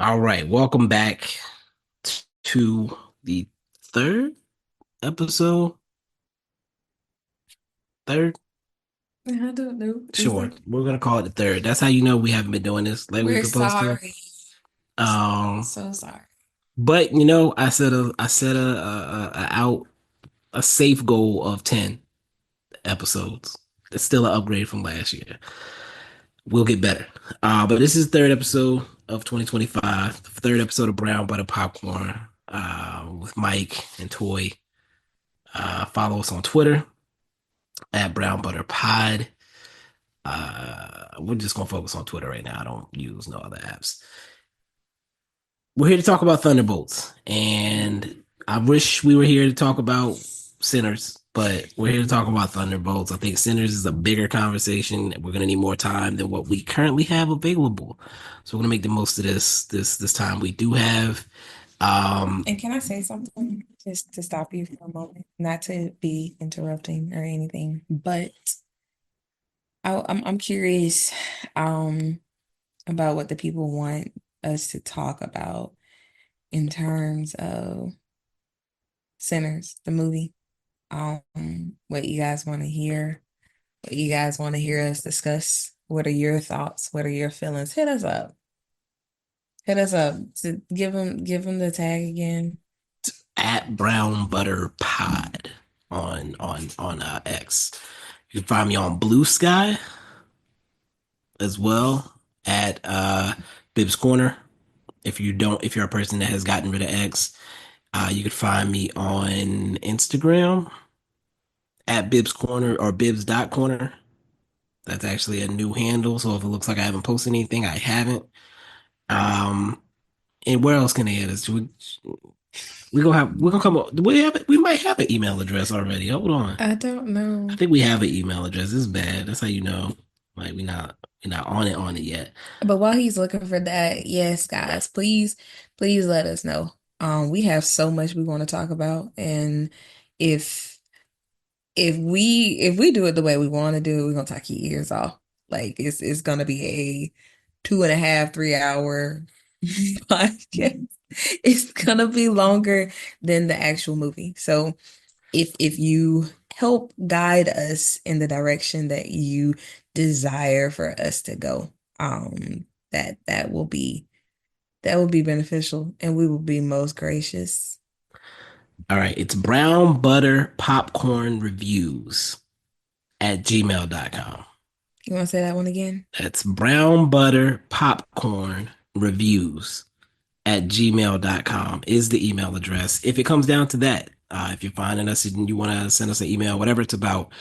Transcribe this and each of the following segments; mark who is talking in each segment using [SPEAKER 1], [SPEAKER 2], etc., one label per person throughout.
[SPEAKER 1] All right, welcome back to the third episode. Third,
[SPEAKER 2] I don't know. Is
[SPEAKER 1] sure.
[SPEAKER 2] it?
[SPEAKER 1] We're gonna call it the third. That's how you know we haven't been doing this like we're
[SPEAKER 2] We're
[SPEAKER 1] supposed to.
[SPEAKER 2] sorry.
[SPEAKER 1] Um,
[SPEAKER 2] So sorry.
[SPEAKER 1] but I set a out a safe goal of 10 episodes. It's still an upgrade from last year. We'll get better. But this is the third episode of 2025, third episode of Brown Butter Popcorn, with Mike and Toy. Follow us on Twitter at Brown Butter Pod. We're just gonna focus on Twitter right now. I don't use no other apps. We're here to talk about Thunderbolts, and I wish we were here to talk about Sinners, but we're here to talk about Thunderbolts. I think Sinners is a bigger conversation. We're gonna need more time than what we currently have available, so we're gonna make the most of this time we do have. Um,
[SPEAKER 2] And can I say something just to stop you for a moment? Not to be interrupting or anything, but I'm curious um about what the people want us to talk about in terms of Sinners, the movie. What you guys want to hear, what you guys want to hear us discuss. What are your thoughts? What are your feelings? Hit us up. Hit us up to give him the tag again.
[SPEAKER 1] at Brown Butter Pod on X. You can find me on Blue Sky as well at Bib's Corner. If you're a person that has gotten rid of X, you can find me on Instagram at Bib's Corner or Bibs dot Corner. That's actually a new handle. So if it looks like I haven't posted anything, I haven't. Um, and where else can they add us? We're gonna come up. We might have an email address already. Hold on.
[SPEAKER 2] I don't
[SPEAKER 1] I
[SPEAKER 2] know.
[SPEAKER 1] think we have an email address. This is bad. That's how you know. Like we're not on it yet.
[SPEAKER 2] But while he's looking for that, yes, guys, please let us know. We have so much we want to talk about, and if if we do it the way we want to do it, we're gonna talk your ears off. Like it's gonna be a 2.5, 3 hour podcast. It's gonna be longer than the actual movie. So if you help guide us in the direction that you desire for us to go, that that will be beneficial and we will be most gracious.
[SPEAKER 1] All right, it's brown butter popcorn reviews at gmail.com.
[SPEAKER 2] You want to say that one again?
[SPEAKER 1] That's brown butter popcorn reviews at gmail.com is the email address. If it comes down to that, if you're finding us and you want to send us an email, whatever it's about,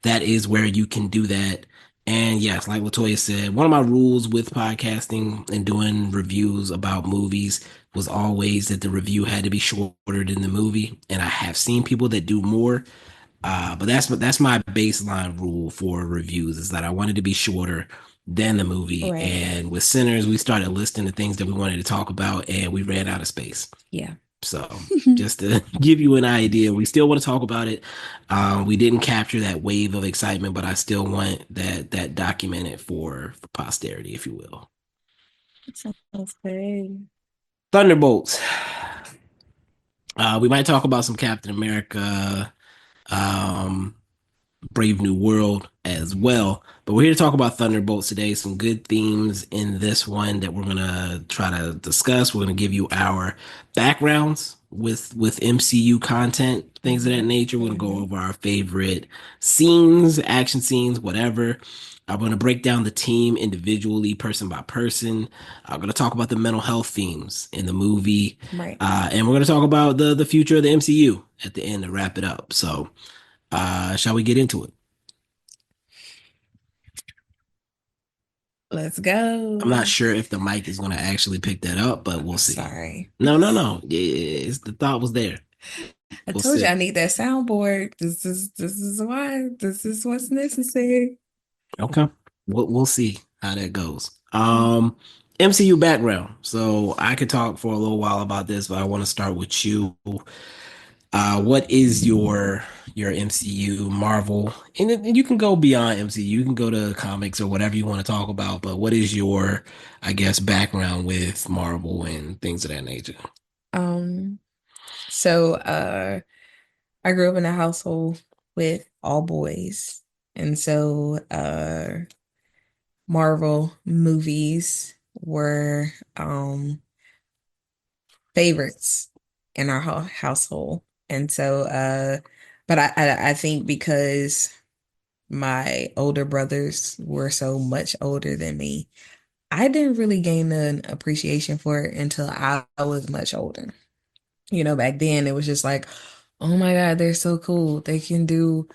[SPEAKER 1] that is where you can do that. And yes, like Latoya said, one of my rules with podcasting and doing reviews about movies was always that the review had to be shorter than the movie. And I have seen people that do more. But that's my baseline rule for reviews is that I wanted to be shorter than the movie.
[SPEAKER 2] Right.
[SPEAKER 1] And with Sinners, we started listing the things that we wanted to talk about, and we ran out of space.
[SPEAKER 2] Yeah.
[SPEAKER 1] So just to give you an idea, we still want to talk about it. We didn't capture that wave of excitement, but I still want that documented for posterity, if you will.
[SPEAKER 2] Sounds good.
[SPEAKER 1] Thunderbolts. We might talk about some Captain America. Um, Brave New World as well. But we're here to talk about Thunderbolts today. Some good themes in this one that we're gonna try to discuss. We're gonna give you our backgrounds with MCU content, things of that
[SPEAKER 2] Mhm.
[SPEAKER 1] nature. We're gonna go
[SPEAKER 2] Mhm.
[SPEAKER 1] over our favorite scenes, action scenes, whatever. I'm going to break down the team individually, person by person. I'm going to talk about the mental health themes in the movie,
[SPEAKER 2] Right.
[SPEAKER 1] and we're going to talk about the future of the MCU at the end to wrap it up. So, shall we get into it?
[SPEAKER 2] Let's
[SPEAKER 1] I'm not
[SPEAKER 2] go.
[SPEAKER 1] sure if the mic is going to actually pick that up, but we'll see.
[SPEAKER 2] Sorry.
[SPEAKER 1] No, no, no. It's, the thought was there.
[SPEAKER 2] I
[SPEAKER 1] We'll
[SPEAKER 2] told you
[SPEAKER 1] see.
[SPEAKER 2] I need that soundboard. This is why. This is what's necessary.
[SPEAKER 1] Okay. We'll see how that goes. MCU background. So I could talk for a little while about this, but I want to start with you. What is your MCU Marvel? And you can go beyond MCU. You can go to comics or whatever you want to talk about. But what is your, I guess, background with Marvel and things of that nature?
[SPEAKER 2] Um, so I grew up in a household with all boys. And so Marvel movies were favorites in our household. And so but I think because my older brothers were so much older than me, I didn't really gain an appreciation for it until I was much older. Back then it was just like, oh my God, they're so cool. They can do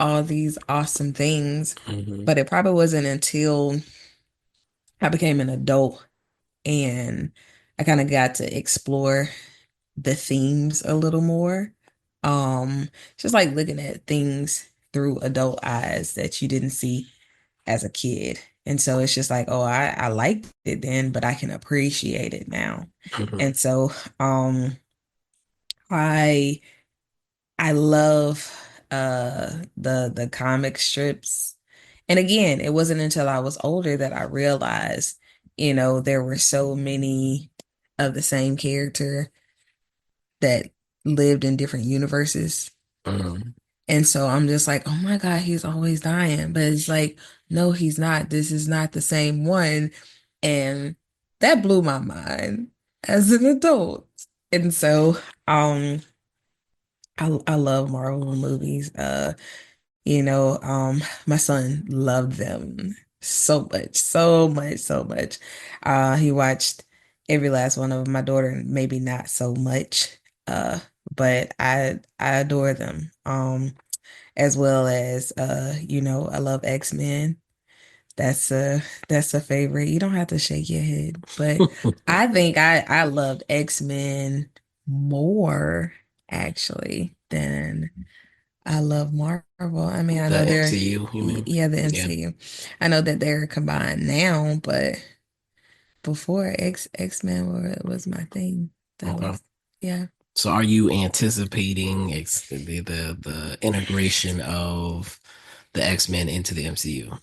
[SPEAKER 2] all these awesome things.
[SPEAKER 1] Hmm.
[SPEAKER 2] But it probably wasn't until I became an adult and I kind of got to explore the themes a little more. Just like looking at things through adult eyes that you didn't see as a kid. And so it's just like, oh, I liked it then, but I can appreciate it now.
[SPEAKER 1] Hmm.
[SPEAKER 2] And so I I love the comic strips. And again, it wasn't until I was older that I realized, there were so many of the same character that lived in different universes.
[SPEAKER 1] Hmm.
[SPEAKER 2] And so I'm just like, oh my God, he's always dying. But it's like, no, he's not. This is not the same one. And that blew my mind as an adult. And so I love Marvel movies. My son loved them so much, so much, so much. He watched every last one of them. My daughter, maybe not so much. But I adore them. As well as I love X-Men. That's a that's a favorite. You don't have to shake your head, but I think I loved X-Men more actually than I love Marvel. I mean, I
[SPEAKER 1] The
[SPEAKER 2] know they're
[SPEAKER 1] MCU, you mean?
[SPEAKER 2] yeah, the
[SPEAKER 1] Yeah.
[SPEAKER 2] MCU. I know that they're combined now, but before X-Men was my thing. That
[SPEAKER 1] Okay.
[SPEAKER 2] was yeah.
[SPEAKER 1] So are you anticipating the integration of the X-Men into the MCU?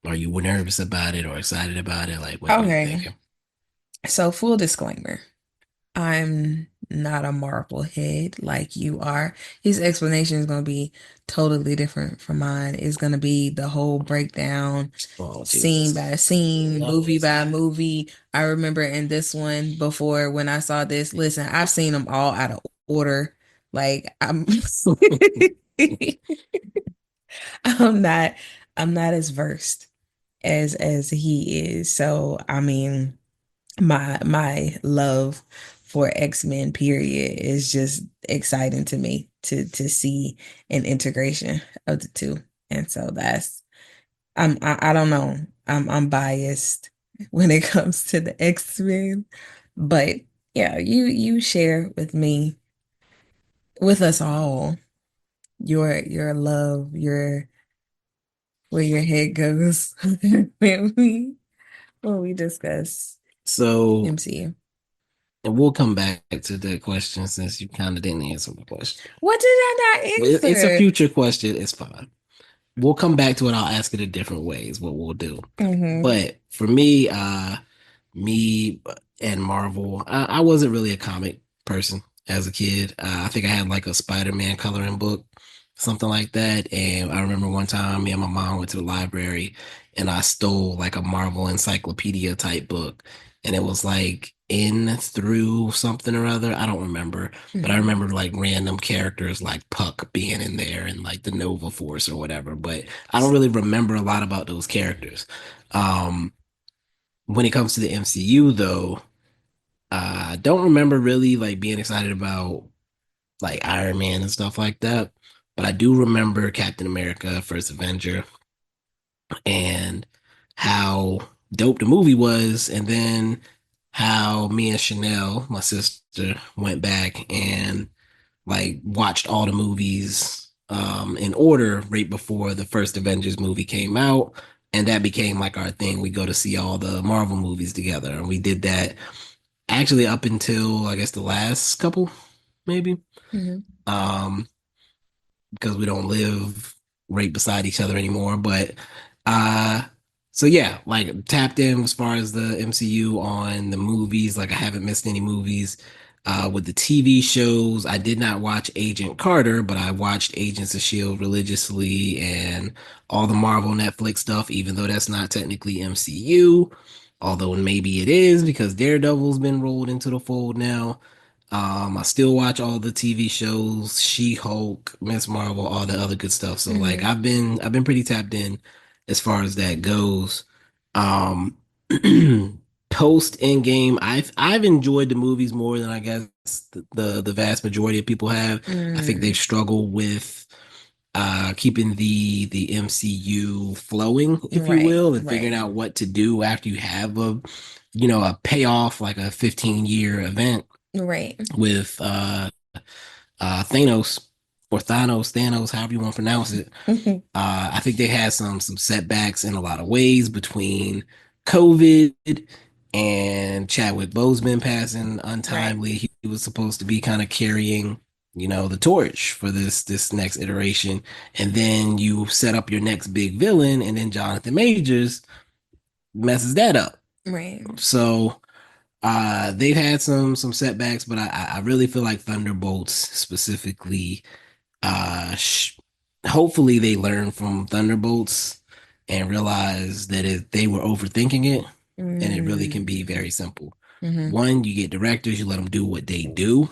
[SPEAKER 1] Are you nervous about it or excited about it? Like, what are you
[SPEAKER 2] Okay.
[SPEAKER 1] thinking?
[SPEAKER 2] So full disclaimer. I'm not a Marvel head like you are. His explanation is going to be totally different from mine. It's going to be the whole breakdown,
[SPEAKER 1] Oh,
[SPEAKER 2] scene
[SPEAKER 1] Jesus.
[SPEAKER 2] by scene, movie by movie. I remember in this one before when I saw this, listen, I've seen them all out of order. Like I'm not I'm not as versed as he is. So, I mean, my love for X-Men period is just exciting to me to see an integration of the two. And so I don't know. I'm biased when it comes to the X-Men, but yeah, you share with me, with us all, your love, your where your head goes when we discuss
[SPEAKER 1] So,
[SPEAKER 2] MCU.
[SPEAKER 1] and we'll come back to the question since you kind of didn't answer the question.
[SPEAKER 2] What did I not
[SPEAKER 1] It's a
[SPEAKER 2] answer?
[SPEAKER 1] future question. It's fine. We'll come back to it. I'll ask it in different ways, what we'll do.
[SPEAKER 2] Hmm.
[SPEAKER 1] But for me, me and Marvel, I wasn't really a comic person as a kid. I think I had like a Spider-Man coloring book, something like that. And I remember one time me and my mom went to the library and I stole like a Marvel encyclopedia type book. And it was like in through something or other. I don't remember, but I
[SPEAKER 2] Hmm.
[SPEAKER 1] remember like random characters like Puck being in there and like the Nova Force or whatever. But I don't really remember a lot about those characters. Um, when it comes to the MCU, though, I don't remember really like being excited about like Iron Man and stuff like that. But I do remember Captain America, First Avenger, and how dope the movie was, and then how me and Chanel, my sister, went back and like watched all the movies in order right before the first Avengers movie came out. And that became like our thing. We go to see all the Marvel movies together. And we did that actually up until I guess the last couple. maybe.
[SPEAKER 2] Hmm.
[SPEAKER 1] Um, because we don't live right beside each other anymore. But uh so yeah, like tapped in as far as the MCU on the movies. Like I haven't missed any movies. With the TV shows, I did not watch Agent Carter, but I watched Agents of Shield religiously and all the Marvel Netflix stuff, even though that's not technically MCU. Although maybe it is because Daredevil's been rolled into the fold now. I still watch all the TV shows, She-Hulk, Miss Marvel, all the other good stuff. So like
[SPEAKER 2] Hmm.
[SPEAKER 1] I've been pretty tapped in as far as that goes. Um Post Endgame, I've enjoyed the movies more than I guess the vast majority of people have. I think they've
[SPEAKER 2] Mm.
[SPEAKER 1] struggled with keeping the MCU flowing, if you
[SPEAKER 2] Right,
[SPEAKER 1] will, and figuring
[SPEAKER 2] right,
[SPEAKER 1] out what to do after you have a payoff like a 15-year event
[SPEAKER 2] right.
[SPEAKER 1] with Thanos or Thanos, however you want to pronounce it. I think they had some setbacks in a lot of ways between COVID and Chadwick Boseman passing
[SPEAKER 2] Right,
[SPEAKER 1] untimely. He was supposed to be kind of carrying, the torch for this next iteration, and then you set up your next big villain, and then Jonathan Majors messes that up.
[SPEAKER 2] right.
[SPEAKER 1] So they've had some setbacks, but I really feel like Thunderbolts specifically. Hopefully they learn from Thunderbolts and realize that they were overthinking it, and it really can be
[SPEAKER 2] Mm.
[SPEAKER 1] very simple.
[SPEAKER 2] Hmm.
[SPEAKER 1] One, you get directors, you let them do what they do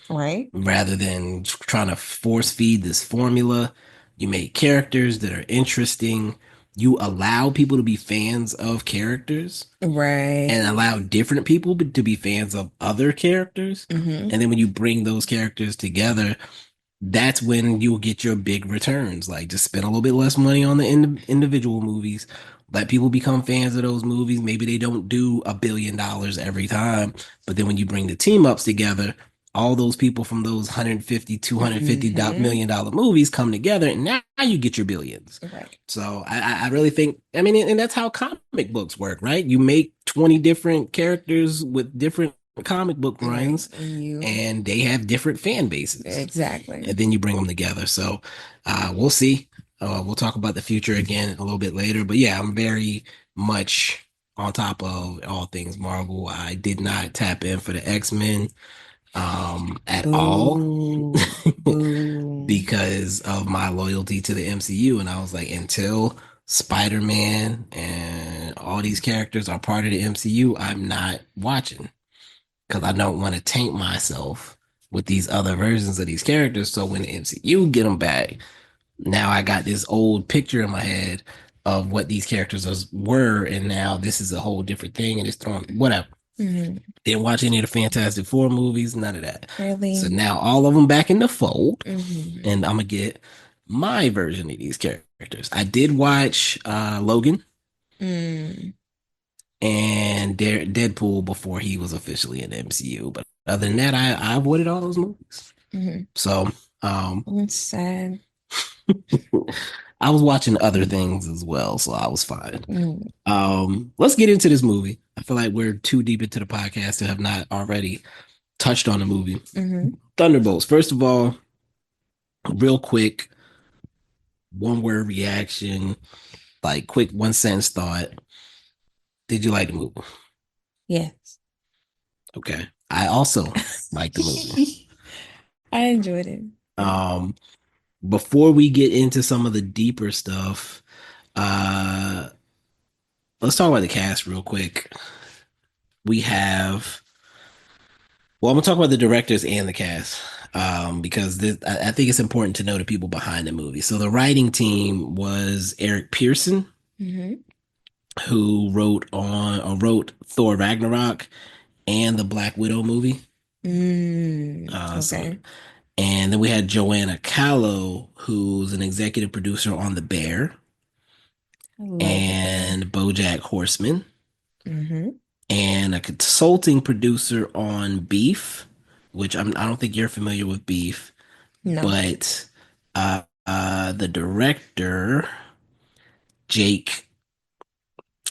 [SPEAKER 2] Right,
[SPEAKER 1] rather than trying to force feed this formula. You make characters that are interesting. You allow people to be fans of characters
[SPEAKER 2] right.
[SPEAKER 1] and allow different people to be fans of other characters.
[SPEAKER 2] Hmm.
[SPEAKER 1] And then when you bring those characters together, that's when you'll get your big returns. Like just spend a little bit less money on the individual movies. Let people become fans of those movies. Maybe they don't do $1 billion every time, but then when you bring the team ups together, all those people from those 150, 250
[SPEAKER 2] Hmm.
[SPEAKER 1] million dollar movies come together, and now you get your billions.
[SPEAKER 2] Right,
[SPEAKER 1] So I really think, I mean, and that's how comic books work, right? You make 20 different characters with different comic book
[SPEAKER 2] right.
[SPEAKER 1] runs,
[SPEAKER 2] And you,
[SPEAKER 1] and they have different fan bases,
[SPEAKER 2] exactly.
[SPEAKER 1] and then you bring them together. So we'll see. We'll talk about the future again a little bit later. But yeah, I'm very much on top of all things Marvel. I did not tap in for the X-Men at all
[SPEAKER 2] Boo, boo.
[SPEAKER 1] because of my loyalty to the MCU. And I was like, until Spider-Man and all these characters are part of the MCU, I'm not watching because I don't want to taint myself with these other versions of these characters. So when the MCU get them back, now I got this old picture in my head of what these characters were, and now this is a whole different thing, and it's thrown whatever.
[SPEAKER 2] Hmm.
[SPEAKER 1] Didn't watch any of the Fantastic Four movies, none of that. So
[SPEAKER 2] Really?
[SPEAKER 1] now all of them back in the fold,
[SPEAKER 2] Hmm.
[SPEAKER 1] and I'm gonna get my version of these characters. I did watch Logan
[SPEAKER 2] Mm.
[SPEAKER 1] and Deadpool before he was officially in the MCU, but other than that, I avoided all those movies.
[SPEAKER 2] Hmm.
[SPEAKER 1] So um,
[SPEAKER 2] It's sad.
[SPEAKER 1] I was watching other things as well, so I was fine.
[SPEAKER 2] Mm.
[SPEAKER 1] Let's get into this movie. I feel like we're too deep into the podcast to have not already touched on the movie.
[SPEAKER 2] Hmm.
[SPEAKER 1] Thunderbolts. First of all, real quick, one word reaction, like quick one sentence thought. Did you like the movie?
[SPEAKER 2] Yes.
[SPEAKER 1] Okay. I also like the movie.
[SPEAKER 2] I enjoyed it. Yeah.
[SPEAKER 1] Um, Before we get into some of the deeper stuff, uh, let's talk about the cast real quick. We have Well, I'm gonna talk about the directors and the cast, because I think it's important to know the people behind the movie. So the writing team was Eric Pearson,
[SPEAKER 2] Hmm.
[SPEAKER 1] who wrote Thor Ragnarok and the Black Widow movie.
[SPEAKER 2] Mm.
[SPEAKER 1] So
[SPEAKER 2] Okay.
[SPEAKER 1] and then we had Joanna Calo, who's an executive producer on The Bear
[SPEAKER 2] I love the bear.
[SPEAKER 1] and BoJack Horseman,
[SPEAKER 2] Hmm.
[SPEAKER 1] and a consulting producer on Beef, which I don't think you're familiar with Beef.
[SPEAKER 2] No.
[SPEAKER 1] But the director, Jake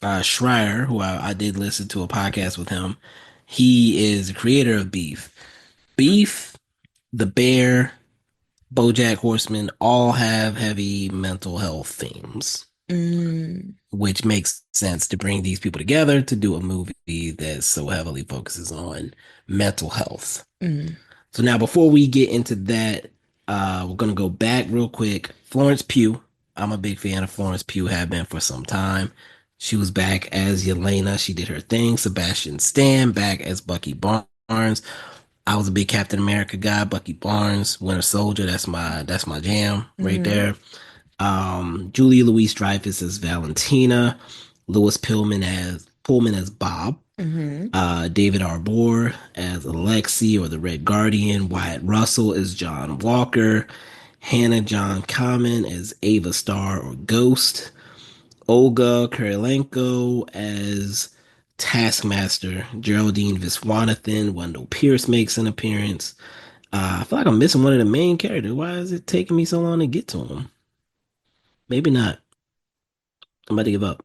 [SPEAKER 1] Schreier, who I did listen to a podcast with him, he is the creator of Beef. Beef The Bear, BoJack Horseman all have heavy mental health themes,
[SPEAKER 2] Mm,
[SPEAKER 1] which makes sense to bring these people together to do a movie that so heavily focuses on mental health.
[SPEAKER 2] mm,
[SPEAKER 1] So now, before we get into that, we're gonna go back real quick. Florence Pugh. I'm a big fan of Florence Pugh. Have been for some time. She was back as Yelena. She did her thing. Sebastian Stan back as Bucky Barnes. I was a big Captain America guy. Bucky Barnes, Winter Soldier. That's my jam right
[SPEAKER 2] mm-hmm,
[SPEAKER 1] there. Julia Louis-Dreyfus as Valentina. Louis Pullman as Bob.
[SPEAKER 2] mm-hmm,
[SPEAKER 1] David Arbor as Alexei or the Red Guardian, Wyatt Russell as John Walker, Hannah John-Kamen as Ava Star or Ghost, Olga Kurylenko as Taskmaster, Geraldine Viswanathan, Wendell Pierce makes an appearance. I feel like I'm missing one of the main characters. Why is it taking me so long to get to him? Maybe not. I'm about to give up.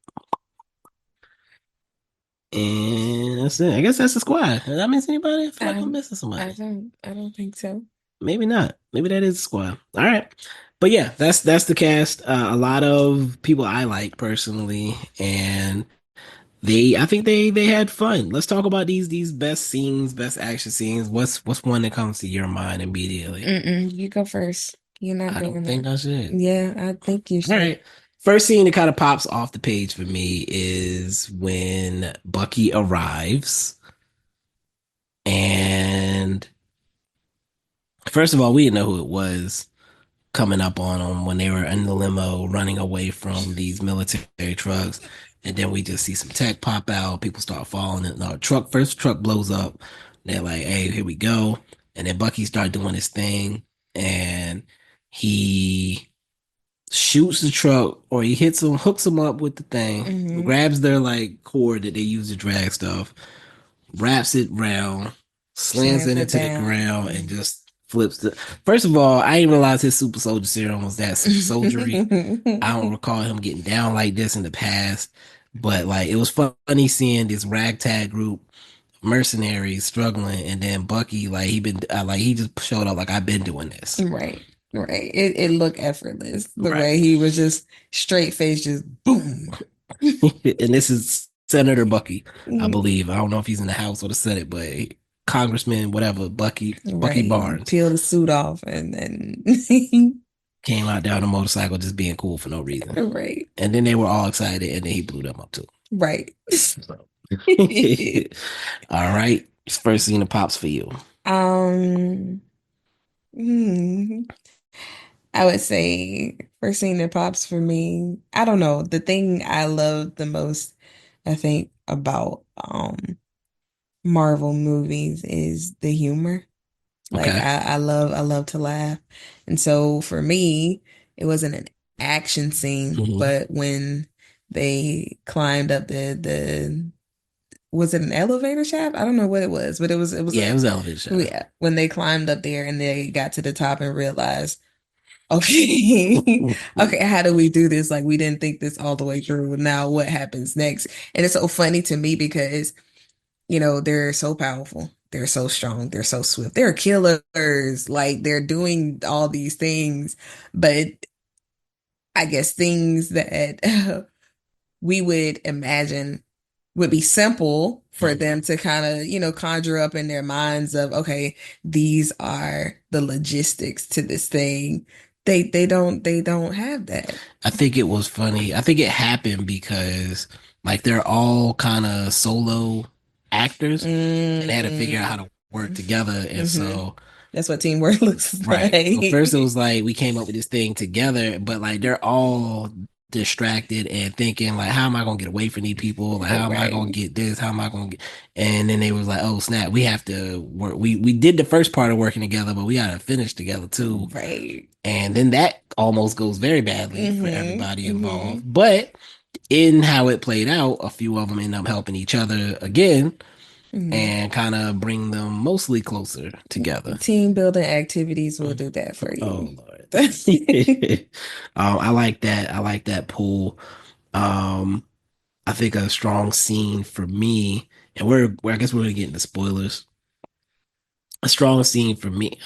[SPEAKER 1] And that's it. I guess that's the squad. Did I miss anybody? I feel like I'm
[SPEAKER 2] Um,
[SPEAKER 1] missing somebody.
[SPEAKER 2] I don't think so.
[SPEAKER 1] Maybe not. Maybe that is the squad. All right. But yeah, that's the cast. A lot of people I like personally, and I think they had fun. Let's talk about these best scenes, best action scenes. What's one that comes to your mind immediately?
[SPEAKER 2] Mm-mm, you go first. You're not
[SPEAKER 1] I don't
[SPEAKER 2] doing
[SPEAKER 1] think
[SPEAKER 2] that.
[SPEAKER 1] I should.
[SPEAKER 2] Yeah, I think you
[SPEAKER 1] All
[SPEAKER 2] should.
[SPEAKER 1] right. First scene that kind of pops off the page for me is when Bucky arrives, and first of all, we didn't know who it was coming up on them when they were in the limo running away from these military trucks. And then we just see some tech pop out. People start falling. And the first truck blows up. They're like, hey, here we go. And then Bucky started doing his thing. And he shoots the truck or he hooks them up with the thing,
[SPEAKER 2] Mm-hmm.
[SPEAKER 1] grabs their like cord that they use to drag stuff, wraps it round, slams
[SPEAKER 2] Slams
[SPEAKER 1] it
[SPEAKER 2] it
[SPEAKER 1] into the
[SPEAKER 2] down.
[SPEAKER 1] ground, and
[SPEAKER 2] Mhm.
[SPEAKER 1] just flips the. First of all, I didn't realize his super soldier serum was that soldiery. I don't recall him getting down like this in the past, but like it was funny seeing this ragtag group mercenaries struggling, and then Bucky like he just showed up like I've been doing this.
[SPEAKER 2] Right, right. It looked effortless. The
[SPEAKER 1] Right.
[SPEAKER 2] way he was just straight face, just boom.
[SPEAKER 1] And this is Senator Bucky, I
[SPEAKER 2] Mhm.
[SPEAKER 1] believe. I don't know if he's in the House or the Senate, but Congressman, whatever, Bucky
[SPEAKER 2] Right.
[SPEAKER 1] Barnes
[SPEAKER 2] Peel the suit off and then
[SPEAKER 1] came out there on a motorcycle just being cool for no reason.
[SPEAKER 2] right,
[SPEAKER 1] And then they were all excited, and then he blew them up too.
[SPEAKER 2] right.
[SPEAKER 1] So. All right. First scene of pops for you.
[SPEAKER 2] Um, hmm, I would say first thing that pops for me, I don't know. The thing I love the most, I think, about Marvel movies is the humor. Like
[SPEAKER 1] Okay.
[SPEAKER 2] I love to laugh. And so for me, it wasn't an action scene,
[SPEAKER 1] Hmm.
[SPEAKER 2] but when they climbed up the was it an elevator shaft? I don't know what it was, but it was
[SPEAKER 1] Yeah, it
[SPEAKER 2] a
[SPEAKER 1] was elevator shaft.
[SPEAKER 2] yeah, when they climbed up there and they got to the top and realized, okay, okay, how do we do this? Like we didn't think this all the way through. Now what happens next? And it's so funny to me because they're so powerful. They're so strong. They're so swift. They're killers. Like they're doing all these things, but I guess things that we would imagine would be simple for them to kind of, conjure up in their minds of, okay, these are the logistics to this thing. They don't have that.
[SPEAKER 1] I think it was funny. I think it happened because like they're all kind of solo actors and they had to figure out how
[SPEAKER 2] Mm-hmm.
[SPEAKER 1] to work together. And
[SPEAKER 2] Mm-hmm.
[SPEAKER 1] so,
[SPEAKER 2] That's what teamwork looks
[SPEAKER 1] right. So first it
[SPEAKER 2] like.
[SPEAKER 1] was like we came up with this thing together, but like they're all distracted and thinking like, how am I gonna get away from these people? Like, how am I gonna
[SPEAKER 2] Right.
[SPEAKER 1] get this? How am I gonna get? And then they was like, oh snap, we have to work. We did the first part of working together, but we gotta finish together too.
[SPEAKER 2] Right.
[SPEAKER 1] And then that almost goes very badly for
[SPEAKER 2] Mm-hmm.
[SPEAKER 1] everybody involved.
[SPEAKER 2] Mm-hmm.
[SPEAKER 1] But in how it played out, a few of them end up helping each other again
[SPEAKER 2] Mm-hmm.
[SPEAKER 1] and kind of bring them mostly closer together.
[SPEAKER 2] Team building activities will do that for you.
[SPEAKER 1] Oh Lord. I like that. I like that pool. Um, I think a strong scene for me, and I guess we're gonna get into spoilers. A strong scene for me.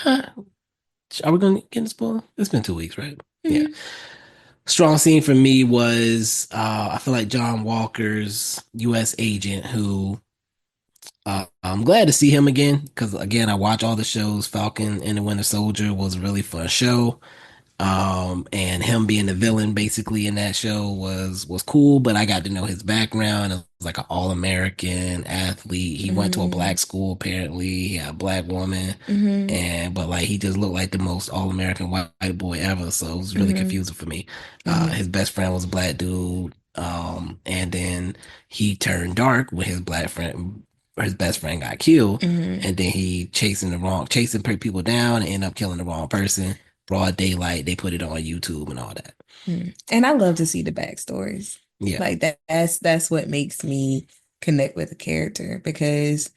[SPEAKER 1] Are we gonna get into spoiler? It's been 2 weeks, right? Yeah.
[SPEAKER 2] Hmm.
[SPEAKER 1] Strong scene for me was I feel like John Walker's U.S. agent who I'm glad to see him again because again I watch all the shows. Falcon and the Winter Soldier was a really fun show. And him being the villain basically in that show was cool, but I got to know his background. It was like an all-American athlete. He went to a
[SPEAKER 2] Hmm.
[SPEAKER 1] black school apparently. He had a black woman,
[SPEAKER 2] Hmm.
[SPEAKER 1] and but like he just looked like the most all-American white boy ever. So it was really
[SPEAKER 2] Hmm.
[SPEAKER 1] confusing for me.
[SPEAKER 2] Hmm.
[SPEAKER 1] His best friend was a black dude. And then he turned dark when his black friend, or his best friend got killed,
[SPEAKER 2] Hmm.
[SPEAKER 1] and then he chasing people down and end up killing the wrong person broad daylight. They put it on YouTube and all that.
[SPEAKER 2] And I love to see the backstories.
[SPEAKER 1] Yeah.
[SPEAKER 2] Like that's what makes me connect with a character because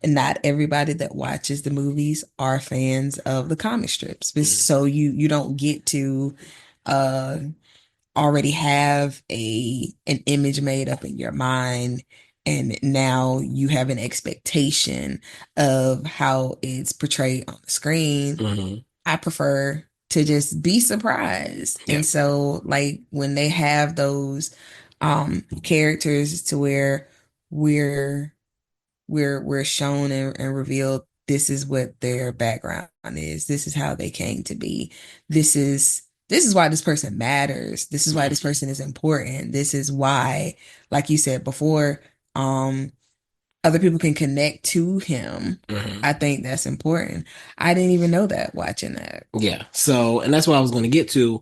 [SPEAKER 2] not everybody that watches the movies are fans of the comic strips. So you don't get to uh already have an image made up in your mind, and now you have an expectation of how it's portrayed on the screen.
[SPEAKER 1] Hmm.
[SPEAKER 2] I prefer to just be surprised.
[SPEAKER 1] Yeah.
[SPEAKER 2] And so like when they have those characters to where we're we're shown and revealed this is what their background is. This is how they came to be. This is why this person matters. This is why this person is important. This is why, like you said before, um, other people can connect to him.
[SPEAKER 1] Hmm.
[SPEAKER 2] I think that's important. I didn't even know that watching that.
[SPEAKER 1] Yeah. So, and that's what I was going to get to.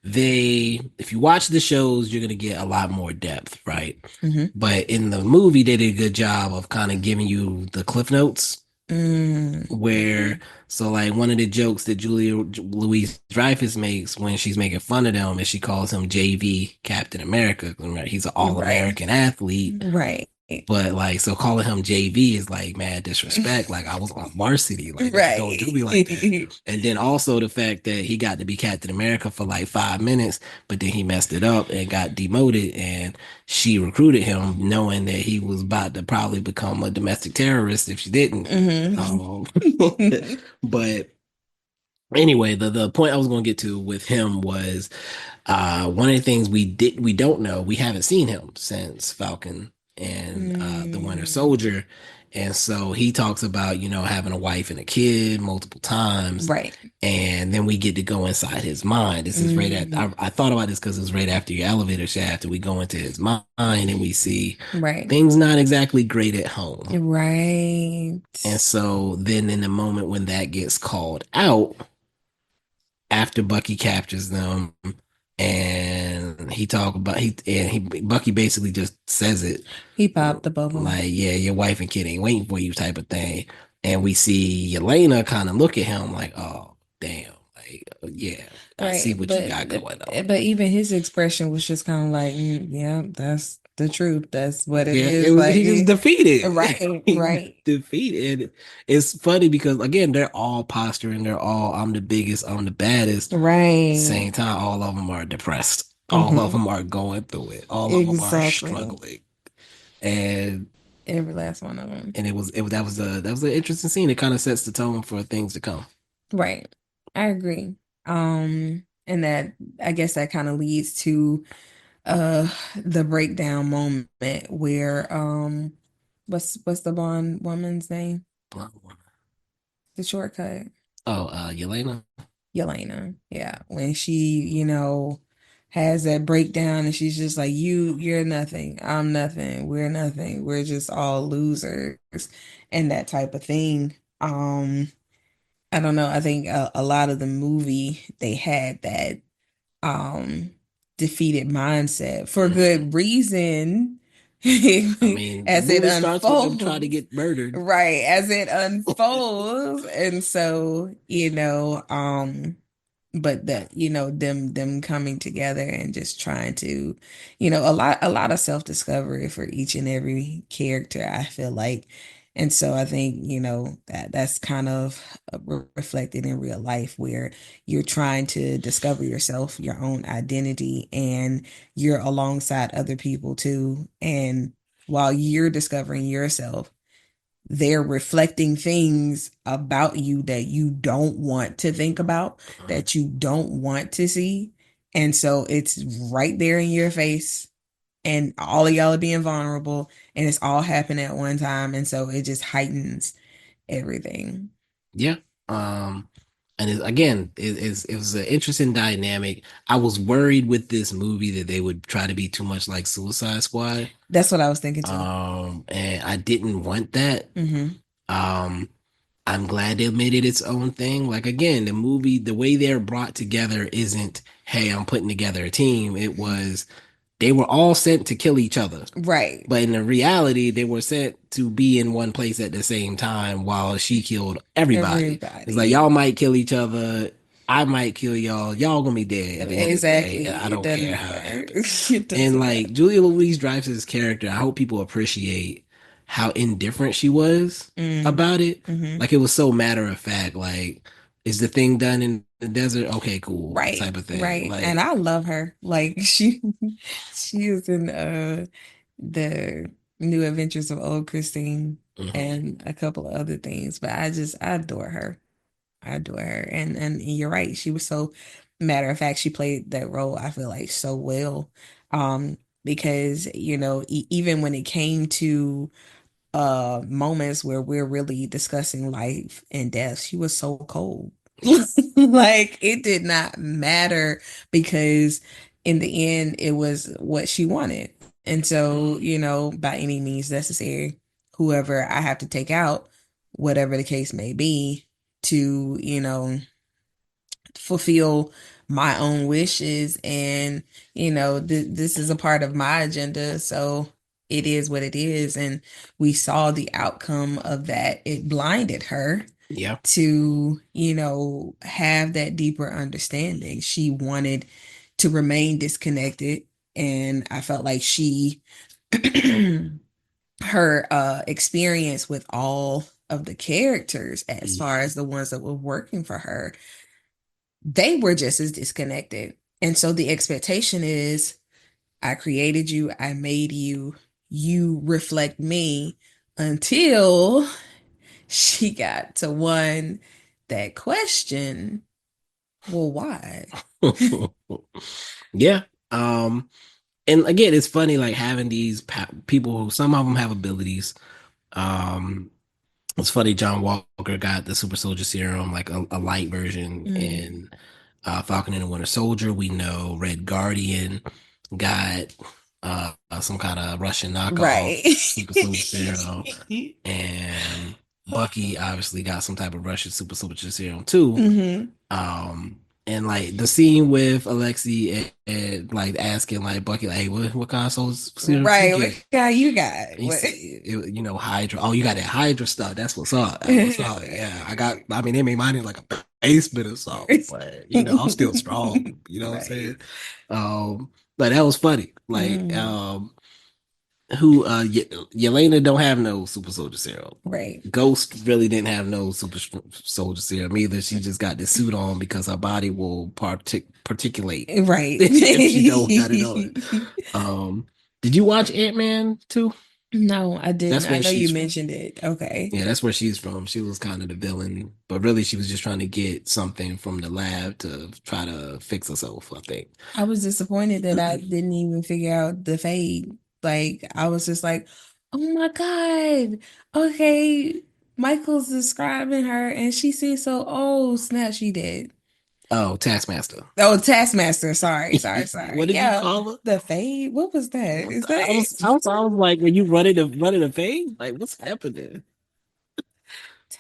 [SPEAKER 1] If you watch the shows, you're going to get a lot more depth, right?
[SPEAKER 2] Hmm.
[SPEAKER 1] But in the movie, they did a good job of kind of giving you the cliff notes
[SPEAKER 2] Mm.
[SPEAKER 1] where, so like one of the jokes that Julia Louis-Dreyfus makes when she's making fun of them is she calls him JV Captain America. Right? He's an
[SPEAKER 2] Right.
[SPEAKER 1] all-American athlete.
[SPEAKER 2] Right.
[SPEAKER 1] But like, so calling him JV is like mad disrespect. Like I was on varsity. Like don't do
[SPEAKER 2] Right.
[SPEAKER 1] me like that. And then also the fact that he got to be Captain America for like 5 minutes, but then he messed it up and got demoted. And she recruited him knowing that he was about to probably become a domestic terrorist if she didn't.
[SPEAKER 2] Hmm.
[SPEAKER 1] Um, but anyway, the point I was going to get to with him was one of the things we don't know, we haven't seen him since Falcon and the Winter
[SPEAKER 2] Mm.
[SPEAKER 1] Soldier. And so he talks about, having a wife and a kid multiple times.
[SPEAKER 2] Right.
[SPEAKER 1] And then we get to go inside his mind. This is right at,
[SPEAKER 2] Mm.
[SPEAKER 1] I thought about this because it's right after your elevator shaft, and we go into his mind and we see
[SPEAKER 2] Right.
[SPEAKER 1] things not exactly great at home.
[SPEAKER 2] Right.
[SPEAKER 1] And so then in the moment when that gets called out, after Bucky captures them, and he talk about he Bucky basically just says it
[SPEAKER 2] He popped the bubble.
[SPEAKER 1] like, yeah, your wife and kid ain't waiting for you type of thing. And we see Yelena kind of look at him like, oh damn, like yeah, I see
[SPEAKER 2] Right.
[SPEAKER 1] what you got going on.
[SPEAKER 2] But even his expression was just kind of like, yeah, that's the truth. That's what it
[SPEAKER 1] Yeah, it
[SPEAKER 2] is.
[SPEAKER 1] was
[SPEAKER 2] Like,
[SPEAKER 1] he just defeated.
[SPEAKER 2] right,
[SPEAKER 1] He
[SPEAKER 2] right,
[SPEAKER 1] defeated. It's funny because again, they're all posturing, they're all I'm the biggest, I'm the baddest.
[SPEAKER 2] right.
[SPEAKER 1] Same time, all of them are depressed. All of
[SPEAKER 2] Hmm.
[SPEAKER 1] them are going through it. All of them are
[SPEAKER 2] Exactly.
[SPEAKER 1] struggling. And
[SPEAKER 2] Every last one of them.
[SPEAKER 1] it was that was an interesting scene. It kind of sets the tone for things to come.
[SPEAKER 2] Right. I agree. And that I guess that kind of leads to the breakdown moment where what's the blonde woman's name? The shortcut.
[SPEAKER 1] Oh, Yelena.
[SPEAKER 2] Yelena. Yeah. When she, has that breakdown and she's just like, you're nothing. I'm nothing. We're nothing. We're just all losers and that type of thing. I don't know. I think a lot of the movie they had that um defeated mindset for
[SPEAKER 1] Mhm.
[SPEAKER 2] good reason
[SPEAKER 1] I mean, the
[SPEAKER 2] as it
[SPEAKER 1] movie starts with them trying to
[SPEAKER 2] unfolds.
[SPEAKER 1] get murdered.
[SPEAKER 2] Right, as it unfolds. And so, but that, them coming together and just trying to, a lot of self-discovery for each and every character, I feel like. And so I think, that's kind of reflected in real life where you're trying to discover yourself, your own identity, and you're alongside other people too. And while you're discovering yourself, they're reflecting things about you that you don't want to think about,
[SPEAKER 1] Uh-huh.
[SPEAKER 2] that you don't want to see. And so it's right there in your face, and all of y'all are being vulnerable, and it's all happening at one time. And so it just heightens everything.
[SPEAKER 1] Yeah. And it was an interesting dynamic. I was worried with this movie that they would try to be too much like Suicide Squad.
[SPEAKER 2] That's what I was thinking too.
[SPEAKER 1] And I didn't want that.
[SPEAKER 2] Hmm.
[SPEAKER 1] Um, I'm glad they made it its own thing. Like again, the movie, the way they're brought together isn't, hey, I'm putting together a team. It was they were all sent to kill each other.
[SPEAKER 2] Right.
[SPEAKER 1] But in the reality, they were sent to be in one place at the same time while she killed everybody. It's like
[SPEAKER 2] Everybody.
[SPEAKER 1] y'all might kill each other. I might kill y'all. Y'all gonna be dead at the end of the day.
[SPEAKER 2] Exactly.
[SPEAKER 1] I
[SPEAKER 2] It
[SPEAKER 1] don't care
[SPEAKER 2] doesn't
[SPEAKER 1] how it
[SPEAKER 2] matter.
[SPEAKER 1] happened.
[SPEAKER 2] It
[SPEAKER 1] And
[SPEAKER 2] doesn't
[SPEAKER 1] like
[SPEAKER 2] matter.
[SPEAKER 1] Julia Louis-Dreyfus' character, I hope people appreciate how indifferent she was
[SPEAKER 2] Mm.
[SPEAKER 1] about it.
[SPEAKER 2] Hmm.
[SPEAKER 1] Like it was so matter of fact. Like, is the thing done in the desert? Okay, cool,
[SPEAKER 2] Right,
[SPEAKER 1] type of thing.
[SPEAKER 2] right. And
[SPEAKER 1] Like,
[SPEAKER 2] I love her. Like she is in the New Adventures of Old Christine
[SPEAKER 1] mhm.
[SPEAKER 2] and a couple of other things. But I adore her. I adore her. And you're right. She was so matter of fact, she played that role, I feel like, so well. Because, even when it came to moments where we're really discussing life and death, she was so cold. Like it did not matter, because in the end it was what she wanted. And so, by any means necessary, whoever I have to take out, whatever the case may be, to, fulfill my own wishes. And this is a part of my agenda, so it is what it is. And we saw the outcome of that. It blinded her
[SPEAKER 1] Yeah.
[SPEAKER 2] to have that deeper understanding. She wanted to remain disconnected, and I felt like she her experience with all of the characters, as far as the ones that were working for her, they were just as disconnected. And so the expectation is, I created you, I made you, you reflect me, until she got to one that question, well, why?
[SPEAKER 1] Yeah. And again, it's funny like having these people who some of them have abilities. Um, it's funny. John Walker got the super soldier serum, like a light version,
[SPEAKER 2] Mm.
[SPEAKER 1] in Falcon and the Winter Soldier. We know Red Guardian got some kind of Russian knockoff
[SPEAKER 2] Right.
[SPEAKER 1] super soldier serum, and Bucky obviously got some type of Russian super soldier serum too.
[SPEAKER 2] Hmm.
[SPEAKER 1] And like the scene with Alexi and like asking like Bucky, like, hey, what kind of soul serum you
[SPEAKER 2] Right. What
[SPEAKER 1] get?
[SPEAKER 2] guy you got?
[SPEAKER 1] And he
[SPEAKER 2] What?
[SPEAKER 1] said, Hydra. Oh, you got that Hydra stuff. That's what's up. That's what's up. Yeah, I mean, they made mine in like a basement or something, but I'm still strong. You know what I'm saying?
[SPEAKER 2] Right.
[SPEAKER 1] Um, but that was funny. Like,
[SPEAKER 2] Mm.
[SPEAKER 1] who Yelena don't have no super soldier serum.
[SPEAKER 2] Right.
[SPEAKER 1] Ghost really didn't have no soldier serum either. She just got this suit on because her body will particulate
[SPEAKER 2] Right.
[SPEAKER 1] if she don't got it on. Um, did you watch Ant-Man too?
[SPEAKER 2] No, I didn't.
[SPEAKER 1] That's
[SPEAKER 2] I
[SPEAKER 1] where
[SPEAKER 2] know you
[SPEAKER 1] she's from.
[SPEAKER 2] mentioned it. Okay.
[SPEAKER 1] Yeah, that's where she's from. She was kind of the villain, but really she was just trying to get something from the lab to try to fix herself, I think.
[SPEAKER 2] I was disappointed that I didn't even figure out the fade. Like, I was just like, oh my God. Okay. Michael's describing her and she seems so, oh, snap, she did.
[SPEAKER 1] Oh, Taskmaster.
[SPEAKER 2] Oh, Taskmaster. Sorry.
[SPEAKER 1] What did you
[SPEAKER 2] Yeah.
[SPEAKER 1] call her?
[SPEAKER 2] The fade. What was that? Is
[SPEAKER 1] I was like, were you running a fade? Like, what's happening?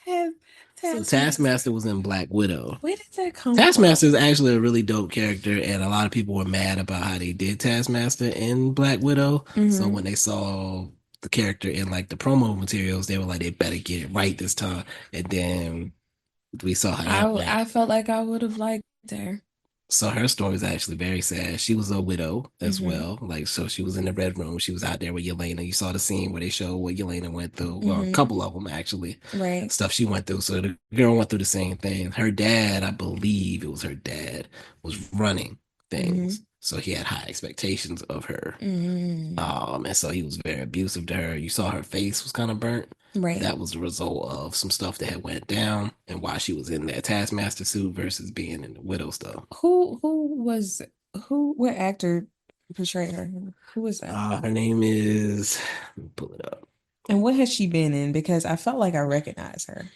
[SPEAKER 2] Tas
[SPEAKER 1] So
[SPEAKER 2] Taskmaster?
[SPEAKER 1] Taskmaster was in Black Widow.
[SPEAKER 2] Where did that come
[SPEAKER 1] Taskmaster
[SPEAKER 2] from?
[SPEAKER 1] is actually a really dope character, and a lot of people were mad about how they did Taskmaster in Black Widow. So
[SPEAKER 2] Hmm.
[SPEAKER 1] when they saw the character in like the promo materials, they were like, they better get it right this time. And then we saw how that went.
[SPEAKER 2] I felt like I would have liked her.
[SPEAKER 1] So her story is actually very sad. She was a widow as
[SPEAKER 2] Hmm.
[SPEAKER 1] well. Like, so she was in the red room. She was out there with Yelena. You saw the scene where they show what Yelena went through, or a
[SPEAKER 2] Hmm.
[SPEAKER 1] couple of them actually,
[SPEAKER 2] Right.
[SPEAKER 1] stuff she went through. So the girl went through the same thing. Her dad, I believe it was her dad, was running things.
[SPEAKER 2] Hmm.
[SPEAKER 1] So he had high expectations of her.
[SPEAKER 2] Hmm.
[SPEAKER 1] And so he was very abusive to her. You saw her face was kind of burnt.
[SPEAKER 2] Right.
[SPEAKER 1] That was the result of some stuff that had went down and why she was in that Taskmaster suit versus being in the Widow stuff.
[SPEAKER 2] Who was what actor portrayed her? Who was that?
[SPEAKER 1] Her name is, let me pull it up.
[SPEAKER 2] And what has she been in? Because I felt like I recognize her.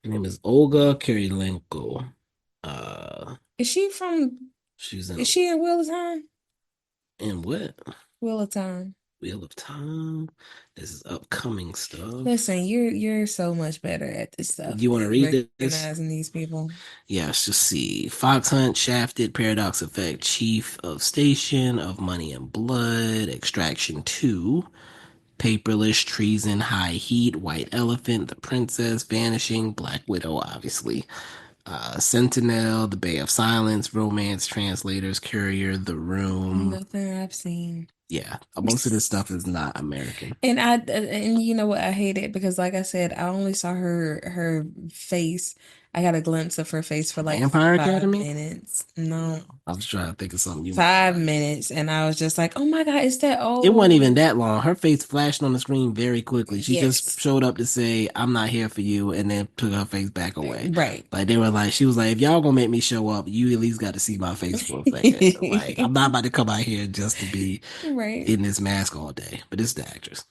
[SPEAKER 1] Her name is Olga Kurylenko. Uh,
[SPEAKER 2] Is she from
[SPEAKER 1] she's
[SPEAKER 2] is she in Wheel of Time?
[SPEAKER 1] in what?
[SPEAKER 2] Wheel of Time.
[SPEAKER 1] Wheel of Time. This is upcoming stuff.
[SPEAKER 2] Listen, you're so much better at this stuff
[SPEAKER 1] You want to
[SPEAKER 2] than
[SPEAKER 1] read this?
[SPEAKER 2] recognizing these people.
[SPEAKER 1] Yeah, let's just see. Fox Hunt, Shafted, Paradox Effect, Chief of Station, of Money and Blood, Extraction 2, Paperless, Treason, High Heat, White Elephant, The Princess, Vanishing, Black Widow, obviously. Sentinel, The Bay of Silence, Romance, Translators, Courier, The Room.
[SPEAKER 2] Nothing I've seen.
[SPEAKER 1] Yeah, most of this stuff is not American.
[SPEAKER 2] And you know what? I hate it because like I said, I only saw her face. I got a glimpse of her face for like
[SPEAKER 1] Vampire
[SPEAKER 2] 5
[SPEAKER 1] Academy?
[SPEAKER 2] minutes. No,
[SPEAKER 1] I was trying to think of something you might
[SPEAKER 2] 5 minutes, and I was just like, "Oh my God, is that
[SPEAKER 1] It wasn't
[SPEAKER 2] old?"
[SPEAKER 1] even that long. Her face flashed on the screen very quickly. She just
[SPEAKER 2] Yes,
[SPEAKER 1] showed up to say, "I'm not here for you," and then took her face back away.
[SPEAKER 2] right.
[SPEAKER 1] Like they were like, she was like, "If y'all gonna make me show up, you at least got to see my face for a second. Like I'm not about to come out here just to be
[SPEAKER 2] Right.
[SPEAKER 1] in this mask all day." But it's the actress.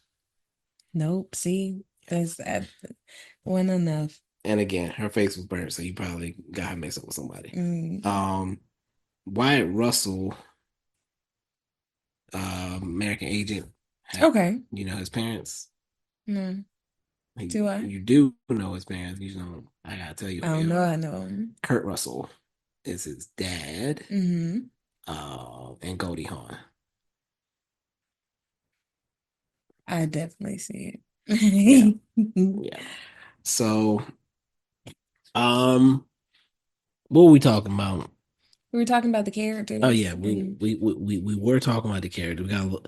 [SPEAKER 2] Nope. See, that's that one enough.
[SPEAKER 1] And again, her face was burnt, so you probably got her mixed up with somebody.
[SPEAKER 2] Mm.
[SPEAKER 1] Um, Wyatt Russell, American agent,
[SPEAKER 2] Okay.
[SPEAKER 1] you know his parents.
[SPEAKER 2] No. Do I?
[SPEAKER 1] You do know his parents. You know, I gotta tell you
[SPEAKER 2] I
[SPEAKER 1] who they
[SPEAKER 2] don't know.
[SPEAKER 1] are.
[SPEAKER 2] I know.
[SPEAKER 1] Kurt Russell is his dad,
[SPEAKER 2] Hmm.
[SPEAKER 1] and Goldie Hawn.
[SPEAKER 2] I definitely see
[SPEAKER 1] Yeah,
[SPEAKER 2] it.
[SPEAKER 1] yeah. So, um, what were we talking about?
[SPEAKER 2] We were talking about the
[SPEAKER 1] Oh
[SPEAKER 2] characters
[SPEAKER 1] yeah, we
[SPEAKER 2] and
[SPEAKER 1] we we we were talking about the character. We got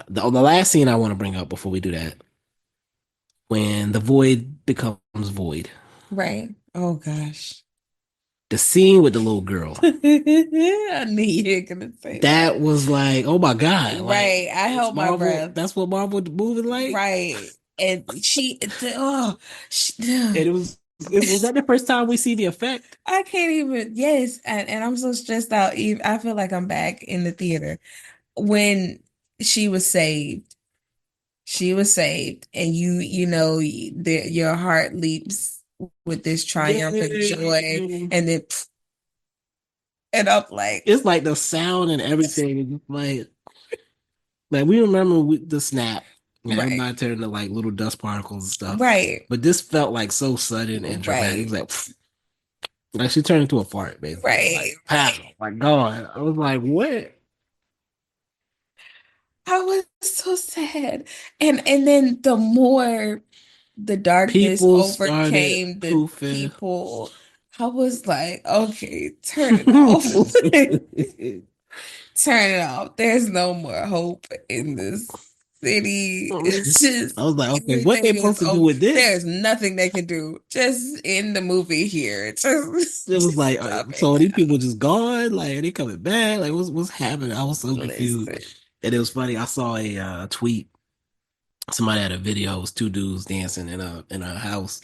[SPEAKER 1] the last scene I want to bring up before we do that, when the void becomes void.
[SPEAKER 2] right. Oh gosh.
[SPEAKER 1] The scene with the little girl.
[SPEAKER 2] I knew you were gonna say that.
[SPEAKER 1] That was like, oh my God, like
[SPEAKER 2] Right. I
[SPEAKER 1] it's
[SPEAKER 2] held my
[SPEAKER 1] Marvel.
[SPEAKER 2] breath.
[SPEAKER 1] That's what Marvel moving like.
[SPEAKER 2] Right. And
[SPEAKER 1] And it was that the first time we see the effect.
[SPEAKER 2] I can't even, yes. And I'm so stressed out. Even I feel like I'm back in the theater when she was saved. She was saved, and your heart leaps with this
[SPEAKER 1] Yeah.
[SPEAKER 2] triumphant joy, and then, and I'm like,
[SPEAKER 1] It's like the sound and everything. Like we remember the snap, and
[SPEAKER 2] right,
[SPEAKER 1] everybody turned to like little dust particles and stuff.
[SPEAKER 2] right,
[SPEAKER 1] But this felt like so sudden and dramatic. It was
[SPEAKER 2] right,
[SPEAKER 1] like she turned into a fart, basically.
[SPEAKER 2] right,
[SPEAKER 1] Like pow,
[SPEAKER 2] right.
[SPEAKER 1] like gone. I was like, what?
[SPEAKER 2] I was so sad, and then the more the darkness
[SPEAKER 1] People started
[SPEAKER 2] overcame the
[SPEAKER 1] poofing.
[SPEAKER 2] people, I was like, okay, turn it off. Turn it off. There's no more hope in this city. It's
[SPEAKER 1] I
[SPEAKER 2] just
[SPEAKER 1] was like, okay, what they
[SPEAKER 2] everything is
[SPEAKER 1] supposed to do
[SPEAKER 2] over.
[SPEAKER 1] with this?
[SPEAKER 2] There's nothing they can do. Just in the movie here.
[SPEAKER 1] It was
[SPEAKER 2] Just
[SPEAKER 1] like,
[SPEAKER 2] stop it
[SPEAKER 1] so are these
[SPEAKER 2] now.
[SPEAKER 1] people just gone? Like, are they coming back? Like, what's happening? I was so confused.
[SPEAKER 2] Listen.
[SPEAKER 1] And it was funny. I saw a tweet. Somebody had a video. It was two dudes dancing in a house,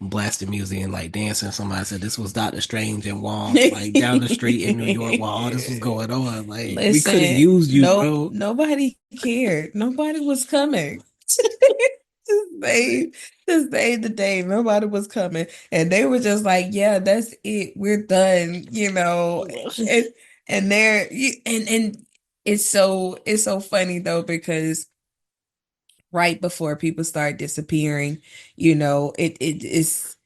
[SPEAKER 1] blasting music and like dancing. Somebody said this was Doctor Strange and Wong, like down the street in New York while all this was going on. Like, we could have
[SPEAKER 2] Listen,
[SPEAKER 1] used you,
[SPEAKER 2] no,
[SPEAKER 1] bro.
[SPEAKER 2] nobody cared. Nobody was coming. Just save, just save the day. Nobody was coming. And they were just like, yeah, that's it. We're done. And and they're and it's so funny though, because right before people start disappearing, it's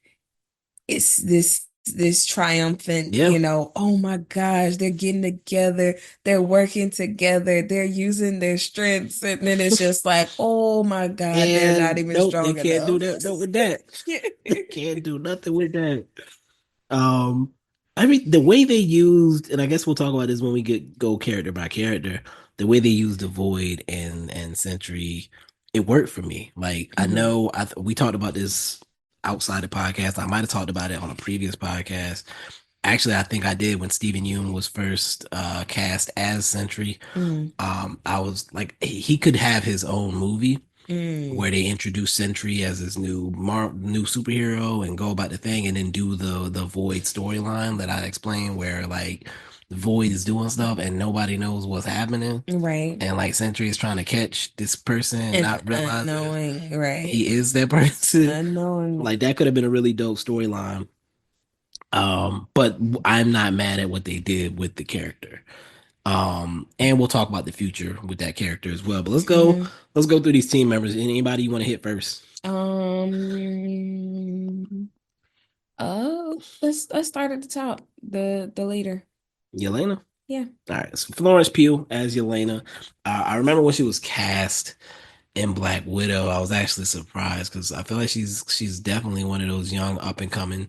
[SPEAKER 2] this triumphant,
[SPEAKER 1] Yeah.
[SPEAKER 2] oh my gosh, they're getting together, they're working together, they're using their strengths, and then it's just like, oh my God, they're not
[SPEAKER 1] And
[SPEAKER 2] even
[SPEAKER 1] nope, they
[SPEAKER 2] strong
[SPEAKER 1] can't do
[SPEAKER 2] enough.
[SPEAKER 1] that. No, with that, they can't do nothing with that. Um, I mean, the way they used, and I guess we'll talk about this when we go character by character. The way they used the Void and Sentry, it worked for me. Like I
[SPEAKER 2] Mhm.
[SPEAKER 1] know we talked about this outside the podcast. I might have talked about it on a previous podcast. Actually, I think I did when Stephen Yeun was first cast as Sentry.
[SPEAKER 2] Mhm.
[SPEAKER 1] I was like, he could have his own movie where
[SPEAKER 2] Mm.
[SPEAKER 1] they introduce Sentry as this new superhero and go about the thing, and then do the Void storyline that I explained, where like the Void is doing stuff and nobody knows what's happening,
[SPEAKER 2] Right.
[SPEAKER 1] and like Sentry is trying to catch this person and
[SPEAKER 2] And
[SPEAKER 1] not realizing
[SPEAKER 2] unknowing, right.
[SPEAKER 1] he is that person.
[SPEAKER 2] Unknowing.
[SPEAKER 1] Like that could have been a really dope storyline. But I'm not mad at what they did with the character. And we'll talk about the future with that character as well. But
[SPEAKER 2] Mhm.
[SPEAKER 1] let's go through these team members. Anybody you want to hit first?
[SPEAKER 2] Um, let's start at the top. The leader.
[SPEAKER 1] Yelena.
[SPEAKER 2] Yeah.
[SPEAKER 1] All right, so Florence Pugh as Yelena. I remember when she was cast in Black Widow, I was actually surprised because I feel like she's definitely one of those young up and coming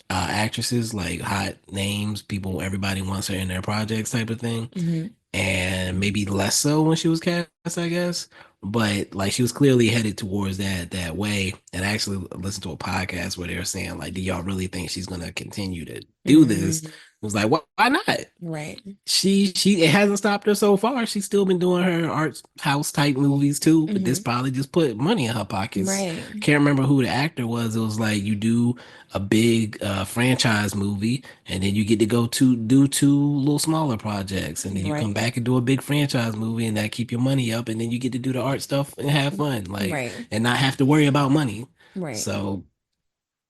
[SPEAKER 1] actresses, like hot names. People, everybody wants her in their projects, type of thing.
[SPEAKER 2] Hmm.
[SPEAKER 1] And maybe less so when she was cast, I guess. But like she was clearly headed towards that way. And I actually listened to a podcast where they were saying like, do y'all really think she's gonna continue to do this?
[SPEAKER 2] Mm,
[SPEAKER 1] It was like, why not?
[SPEAKER 2] right.
[SPEAKER 1] She it hasn't stopped her so far. She's still been doing her art house type movies too, but this
[SPEAKER 2] Hmm.
[SPEAKER 1] probably just put money in her pockets.
[SPEAKER 2] Right.
[SPEAKER 1] Can't remember who the actor was. It was like you do a big franchise movie, and then you get to go to do two little smaller projects, and then you come
[SPEAKER 2] Right.
[SPEAKER 1] back and do a big franchise movie, and that keep your money up, and then you get to do the art stuff and have fun, like,
[SPEAKER 2] Right.
[SPEAKER 1] and not have to worry about money.
[SPEAKER 2] Right.
[SPEAKER 1] So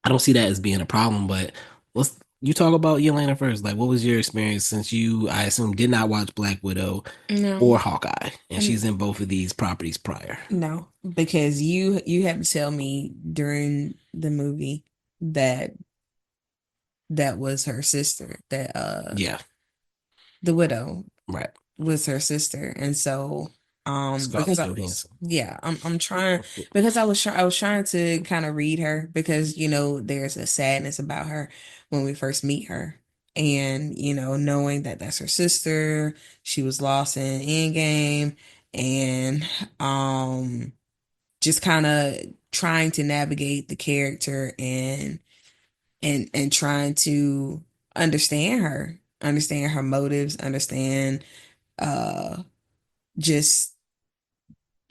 [SPEAKER 1] I don't see that as being a problem, but let's you talk about Yelena first. Like, what was your experience since you, I assume, did not watch Black Widow
[SPEAKER 2] No.
[SPEAKER 1] or Hawkeye, and
[SPEAKER 2] Um,
[SPEAKER 1] she's in both of these properties prior?
[SPEAKER 2] no, because you had to tell me during the movie that that was her sister, that
[SPEAKER 1] Yeah,
[SPEAKER 2] the widow
[SPEAKER 1] right.
[SPEAKER 2] was her sister. And so because
[SPEAKER 1] Scarlett
[SPEAKER 2] I
[SPEAKER 1] Johansson.
[SPEAKER 2] yeah, I'm trying because I was trying to kind of read her because there's a sadness about her when we first meet her. And knowing that that's her sister, she was lost in Endgame, and just kind of trying to navigate the character and trying to understand her motives, understand uh just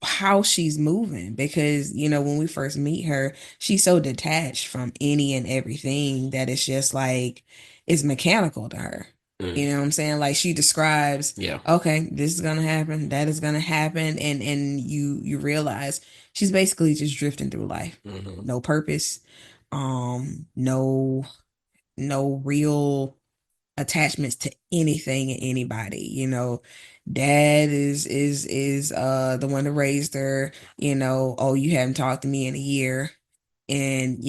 [SPEAKER 2] how she's moving, because when we first meet her, she's so detached from any and everything that it's just like it's mechanical to her.
[SPEAKER 1] Mm,
[SPEAKER 2] You know what I'm saying? Like she describes,
[SPEAKER 1] yeah.
[SPEAKER 2] okay, this is gonna happen, that is gonna happen, and you realize she's basically just drifting through life.
[SPEAKER 1] Hmm.
[SPEAKER 2] No purpose, no real attachments to anything and anybody. Dad is the one that raised her. Oh, you haven't talked to me in a year. And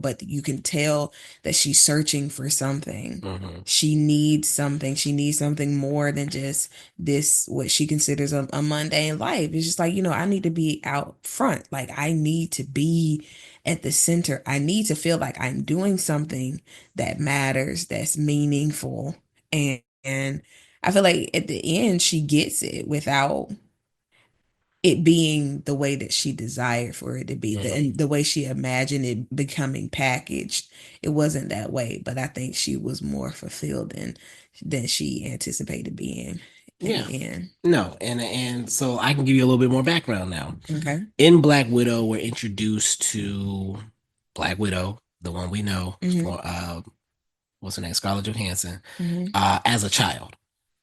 [SPEAKER 2] but you can tell that she's searching for something.
[SPEAKER 1] Hmm.
[SPEAKER 2] She needs something more than just this, what she considers a mundane life. It's just like, I need to be out front. Like I need to be at the center. I need to feel like I'm doing something that matters, that's meaningful. And I feel like at the end she gets it without it being the way that she desired for it to be,
[SPEAKER 1] Hmm.
[SPEAKER 2] the way she imagined it becoming packaged. It wasn't that way, but I think she was more fulfilled than she anticipated being in
[SPEAKER 1] Yeah.
[SPEAKER 2] the end.
[SPEAKER 1] No, and so I can give you a little bit more background now.
[SPEAKER 2] Okay.
[SPEAKER 1] In Black Widow, we're introduced to Black Widow, the one we know,
[SPEAKER 2] Hmm.
[SPEAKER 1] for what's her name, Scarlett Johansson,
[SPEAKER 2] Hmm.
[SPEAKER 1] as a child.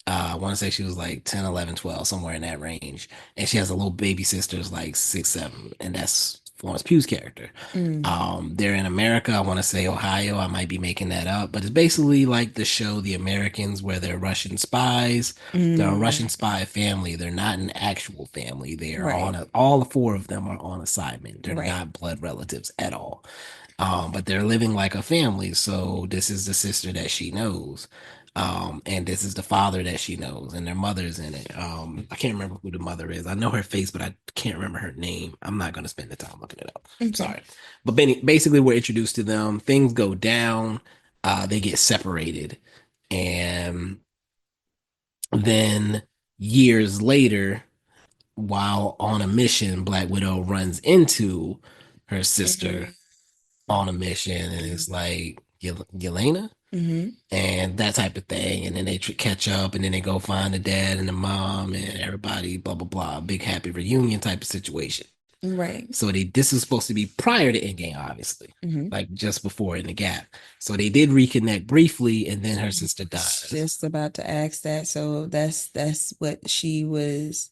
[SPEAKER 1] I want to say she was like 10, 11, 12, somewhere in that range. And she has a little baby sister who's like 6, 7, and that's Florence Pugh's character.
[SPEAKER 2] Mm.
[SPEAKER 1] They're in America. I want to say Ohio. I might be making that up, but it's basically like the show The Americans, where they're Russian spies. They're a
[SPEAKER 2] Mm.
[SPEAKER 1] Russian spy family. They're not an actual family. They are
[SPEAKER 2] Right.
[SPEAKER 1] all four of them are on assignment. They're
[SPEAKER 2] Right.
[SPEAKER 1] not blood relatives at all. But they're living like a family. So this is the sister that she knows. And this is the father that she knows, and their mother's in it. I can't remember who the mother is. I know her face, but I can't remember her name. I'm not going to spend the time looking it up.
[SPEAKER 2] Okay.
[SPEAKER 1] Sorry. But basically, we're introduced to them. Things go down. They get separated. And then years later, while on a mission, Black Widow runs into her sister on a mission, and it's like Yelena
[SPEAKER 2] Mm-hmm.
[SPEAKER 1] and that type of thing, and then they catch up, and then they go find the dad and the mom and everybody, blah blah blah, big happy reunion type of situation.
[SPEAKER 2] Right.
[SPEAKER 1] So this is supposed to be prior to Endgame, obviously,
[SPEAKER 2] Hmm.
[SPEAKER 1] like just before in the gap. So they did reconnect briefly, and then her sister dies.
[SPEAKER 2] Just about to ask that. So that's what she was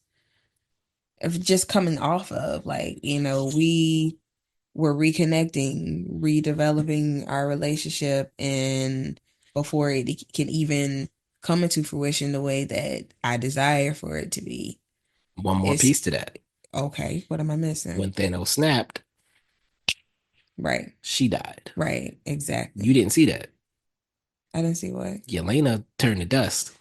[SPEAKER 2] just coming off of. Like, we were reconnecting, redeveloping our relationship, and before it can even come into fruition the way that I desire for it to be.
[SPEAKER 1] One more
[SPEAKER 2] It's
[SPEAKER 1] piece to that.
[SPEAKER 2] okay. What am I missing?
[SPEAKER 1] When Thanos snapped,
[SPEAKER 2] Right.
[SPEAKER 1] she died.
[SPEAKER 2] Right.
[SPEAKER 1] You
[SPEAKER 2] Exactly.
[SPEAKER 1] didn't see that.
[SPEAKER 2] I didn't see what.
[SPEAKER 1] Yelena turned to dust.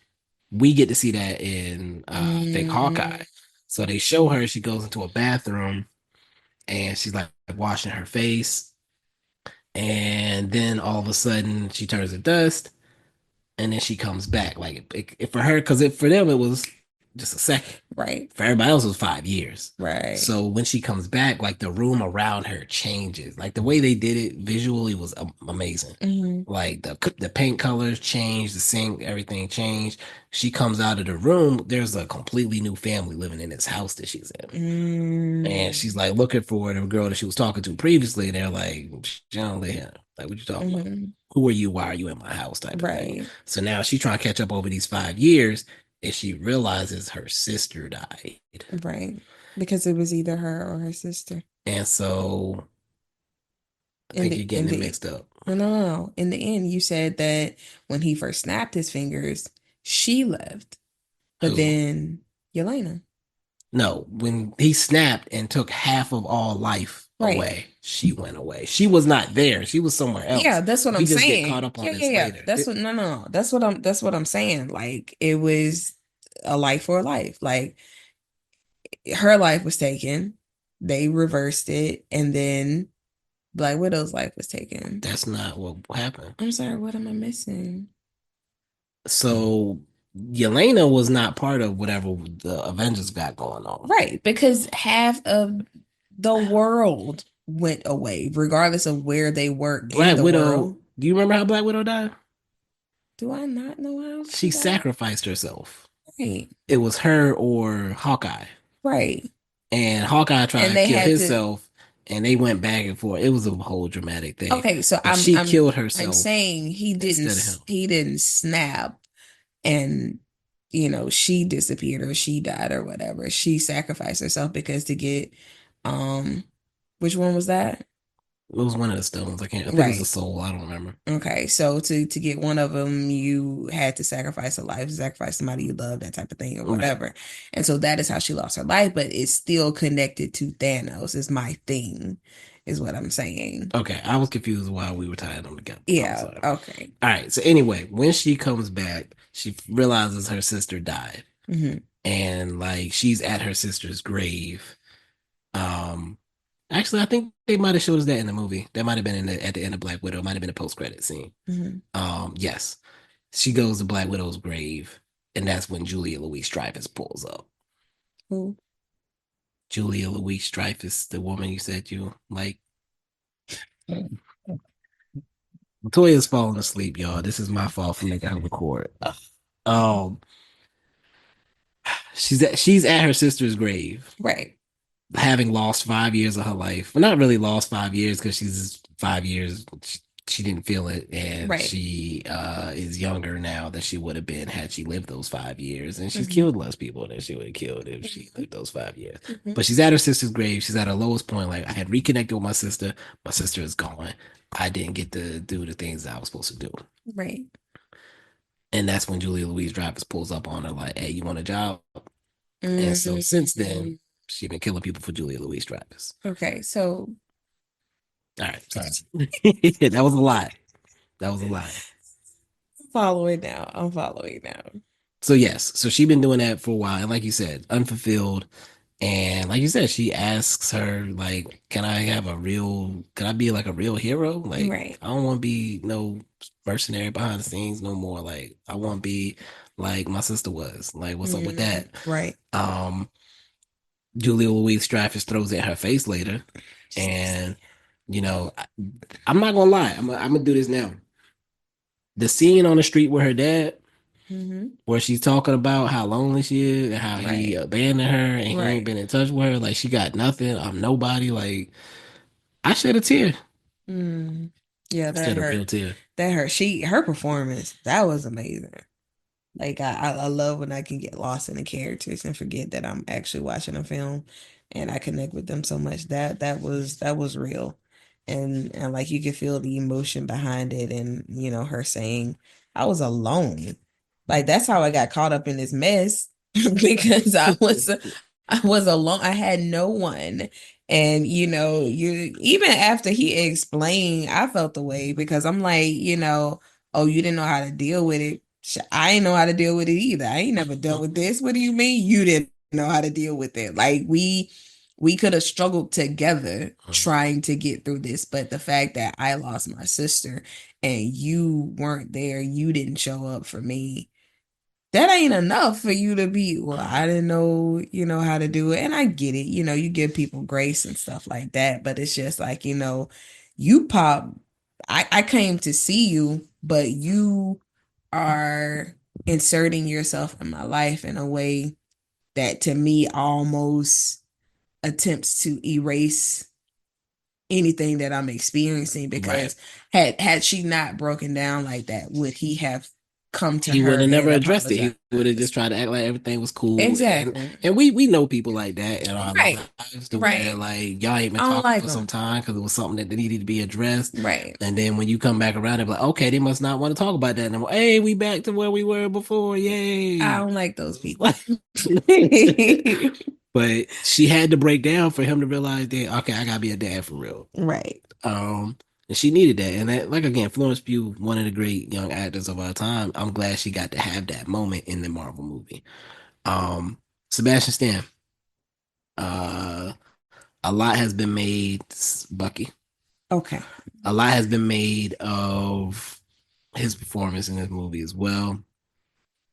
[SPEAKER 1] We get to see that in I think Hawkeye.
[SPEAKER 2] Mm,
[SPEAKER 1] So they show her, she goes into a bathroom and she's like washing her face. And then all of a sudden she turns to dust and then she comes back. Like for her, because for them it was just a second.
[SPEAKER 2] right.
[SPEAKER 1] For everybody else, it was 5 years.
[SPEAKER 2] Right.
[SPEAKER 1] So when she comes back, like the room around her changes. Like the way they did it visually was amazing.
[SPEAKER 2] Hmm.
[SPEAKER 1] Like the paint colors changed, the sink, everything changed. She comes out of the room. There's a completely new family living in this house that she's in. And
[SPEAKER 2] Mm,
[SPEAKER 1] she's like looking for the girl that she was talking to previously. They're like, she don't live here. Like, what you talking about?
[SPEAKER 2] hmm.
[SPEAKER 1] Who are you? Why are you in my house? Type of thing.
[SPEAKER 2] Right.
[SPEAKER 1] So now she's trying to catch up over these 5 years, and she realizes her sister died.
[SPEAKER 2] Right. Because it was either her or her sister.
[SPEAKER 1] And so I
[SPEAKER 2] In
[SPEAKER 1] think
[SPEAKER 2] the
[SPEAKER 1] you're
[SPEAKER 2] in
[SPEAKER 1] getting it
[SPEAKER 2] the
[SPEAKER 1] mixed up.
[SPEAKER 2] no, no, no, no. In the end, you said that when he first snapped his fingers, she left. But
[SPEAKER 1] Who?
[SPEAKER 2] then Yelena.
[SPEAKER 1] No, when he snapped and took half of all life
[SPEAKER 2] Right.
[SPEAKER 1] away, she went away. She was not there. She was somewhere
[SPEAKER 2] Yeah,
[SPEAKER 1] else.
[SPEAKER 2] that's what I'm
[SPEAKER 1] We just get caught
[SPEAKER 2] saying.
[SPEAKER 1] up on
[SPEAKER 2] Yeah, yeah,
[SPEAKER 1] this
[SPEAKER 2] yeah.
[SPEAKER 1] later.
[SPEAKER 2] That's what no, no, no. That's what I'm saying. Like it was a life for a life. Like her life was taken. They reversed it, and then Black Widow's life was taken.
[SPEAKER 1] That's not what happened.
[SPEAKER 2] I'm sorry, what am I missing?
[SPEAKER 1] So Yelena was not part of whatever the Avengers got going on.
[SPEAKER 2] Right, because half of the world went away, regardless of where they were in
[SPEAKER 1] Black
[SPEAKER 2] the
[SPEAKER 1] Widow,
[SPEAKER 2] world.
[SPEAKER 1] do you remember how Black Widow died?
[SPEAKER 2] Do I not know how she
[SPEAKER 1] She
[SPEAKER 2] died?
[SPEAKER 1] sacrificed herself.
[SPEAKER 2] Right,
[SPEAKER 1] It was her or Hawkeye.
[SPEAKER 2] right.
[SPEAKER 1] And Hawkeye tried
[SPEAKER 2] And
[SPEAKER 1] to
[SPEAKER 2] they
[SPEAKER 1] kill
[SPEAKER 2] had to.
[SPEAKER 1] himself and they went back and forth. It was a whole dramatic thing.
[SPEAKER 2] Okay, so
[SPEAKER 1] But
[SPEAKER 2] I'm
[SPEAKER 1] she
[SPEAKER 2] I'm
[SPEAKER 1] killed
[SPEAKER 2] I'm
[SPEAKER 1] herself
[SPEAKER 2] saying he didn't
[SPEAKER 1] instead of him.
[SPEAKER 2] he didn't snap and she disappeared or she died or whatever. She sacrificed herself because to get um which one was that?
[SPEAKER 1] It was one of the stones. I think it was the
[SPEAKER 2] Right.
[SPEAKER 1] soul. I don't remember.
[SPEAKER 2] Okay, so to get one of them, you had to sacrifice a life, sacrifice somebody you love, that type of thing, or
[SPEAKER 1] Right.
[SPEAKER 2] whatever. And so that is how she lost her life, but it's still connected to Thanos, is my thing, is what I'm saying.
[SPEAKER 1] Okay. I was confused while we were tying them together. I'm
[SPEAKER 2] Yeah,
[SPEAKER 1] sorry.
[SPEAKER 2] okay.
[SPEAKER 1] All right. So anyway, when she comes back, she realizes her sister died.
[SPEAKER 2] Hmm.
[SPEAKER 1] And like she's at her sister's grave. Um Actually, I think they might have showed us that in the movie. That might have been at the end of Black Widow. It might have been a post-credit scene.
[SPEAKER 2] Hmm.
[SPEAKER 1] Yes. She goes to Black Widow's grave, and that's when Julia Louis-Dreyfus pulls up.
[SPEAKER 2] Who?
[SPEAKER 1] Julia Louis-Dreyfus, the woman you said you like. Latoya's falling asleep, y'all. This is my fault for making her record. Um, she's at her sister's grave,
[SPEAKER 2] Right.
[SPEAKER 1] having lost 5 years of her life. Well, not really lost 5 years because she's 5 years. She didn't feel it, and
[SPEAKER 2] Right.
[SPEAKER 1] she is younger now than she would have been had she lived those 5 years. And she's
[SPEAKER 2] Hmm.
[SPEAKER 1] killed less people than she would have killed if she lived those 5 years.
[SPEAKER 2] Hmm.
[SPEAKER 1] But she's at her sister's grave. She's at her lowest point. Like I had reconnected with my sister. My sister is gone. I didn't get to do the things that I was supposed to do.
[SPEAKER 2] Right.
[SPEAKER 1] And that's when Julia Louis-Dreyfus pulls up on her like, "Hey, you want a job?" And so since then,
[SPEAKER 2] Mm.
[SPEAKER 1] she's been killing people for Julia Louis-Dreyfus.
[SPEAKER 2] Okay, so
[SPEAKER 1] All right, that was a lot. That was a lot.
[SPEAKER 2] I'm following now. I'm following now.
[SPEAKER 1] So yes, so she's been doing that for a while, and like you said, unfulfilled. And like you said, she asks her like, Can I be like a real hero? Like,
[SPEAKER 2] Right.
[SPEAKER 1] I don't want to be no mercenary behind the scenes no more. Like, I want to be like my sister was. Like, what's up with that?
[SPEAKER 2] Right.
[SPEAKER 1] Um, Julia Louis-Dreyfus throws it in her face later, and you know, I'm not gonna lie. I'm gonna do this now. The scene on the street with her dad,
[SPEAKER 2] Hmm.
[SPEAKER 1] where she's talking about how lonely she is and how he
[SPEAKER 2] Right.
[SPEAKER 1] abandoned her and he ain't
[SPEAKER 2] Right.
[SPEAKER 1] been in touch with her. Like she got nothing. I'm nobody. Like I shed a tear.
[SPEAKER 2] Mm. Yeah,
[SPEAKER 1] I
[SPEAKER 2] that
[SPEAKER 1] shed a real
[SPEAKER 2] hurt.
[SPEAKER 1] tear.
[SPEAKER 2] That hurt. Her performance, that was amazing. Like I love when I can get lost in the characters and forget that I'm actually watching a film and I connect with them so much. That was real. And like you could feel the emotion behind it and her saying, I was alone. Like that's how I got caught up in this mess because I was alone. I had no one. And you even after he explained, I felt the way because I'm like, oh, you didn't know how to deal with it. I ain't know how to deal with it either. I ain't never dealt with this. What do you mean you didn't know how to deal with it? Like we could have struggled together trying to get through this, but the fact that I lost my sister and you weren't there, you didn't show up for me. That ain't enough for you to be, well, I didn't know, how to do it. And I get it, you give people grace and stuff like that, but it's just like, you pop, I came to see you, but you are inserting yourself in my life in a way that to me almost attempts to erase anything that I'm experiencing
[SPEAKER 1] Right.
[SPEAKER 2] because had she not broken down like that, would he have come to
[SPEAKER 1] He would
[SPEAKER 2] her
[SPEAKER 1] have never
[SPEAKER 2] and
[SPEAKER 1] addressed it. He would have just
[SPEAKER 2] apologized?
[SPEAKER 1] tried to act like everything was cool. And
[SPEAKER 2] Exactly.
[SPEAKER 1] and we know people like that in our
[SPEAKER 2] Right.
[SPEAKER 1] lives to where
[SPEAKER 2] Right.
[SPEAKER 1] like y'all ain't been
[SPEAKER 2] I don't
[SPEAKER 1] talking
[SPEAKER 2] like
[SPEAKER 1] for some
[SPEAKER 2] them.
[SPEAKER 1] time because it was something that needed to be addressed.
[SPEAKER 2] Right.
[SPEAKER 1] And then when you come back around, they're like, okay, they must not want to talk about that anymore. Hey, we back to where we were before.
[SPEAKER 2] I
[SPEAKER 1] Yay.
[SPEAKER 2] don't like those people.
[SPEAKER 1] But she had to break down for him to realize that okay, I gotta be a dad for real.
[SPEAKER 2] Right.
[SPEAKER 1] Um, and she needed that. And that, like again, Florence Pugh, one of the great young actors of our time. I'm glad she got to have that moment in the Marvel movie. Um, Sebastian Stan. Uh, a lot has been made, Bucky.
[SPEAKER 2] Okay.
[SPEAKER 1] A lot has been made of his performance in this movie as well.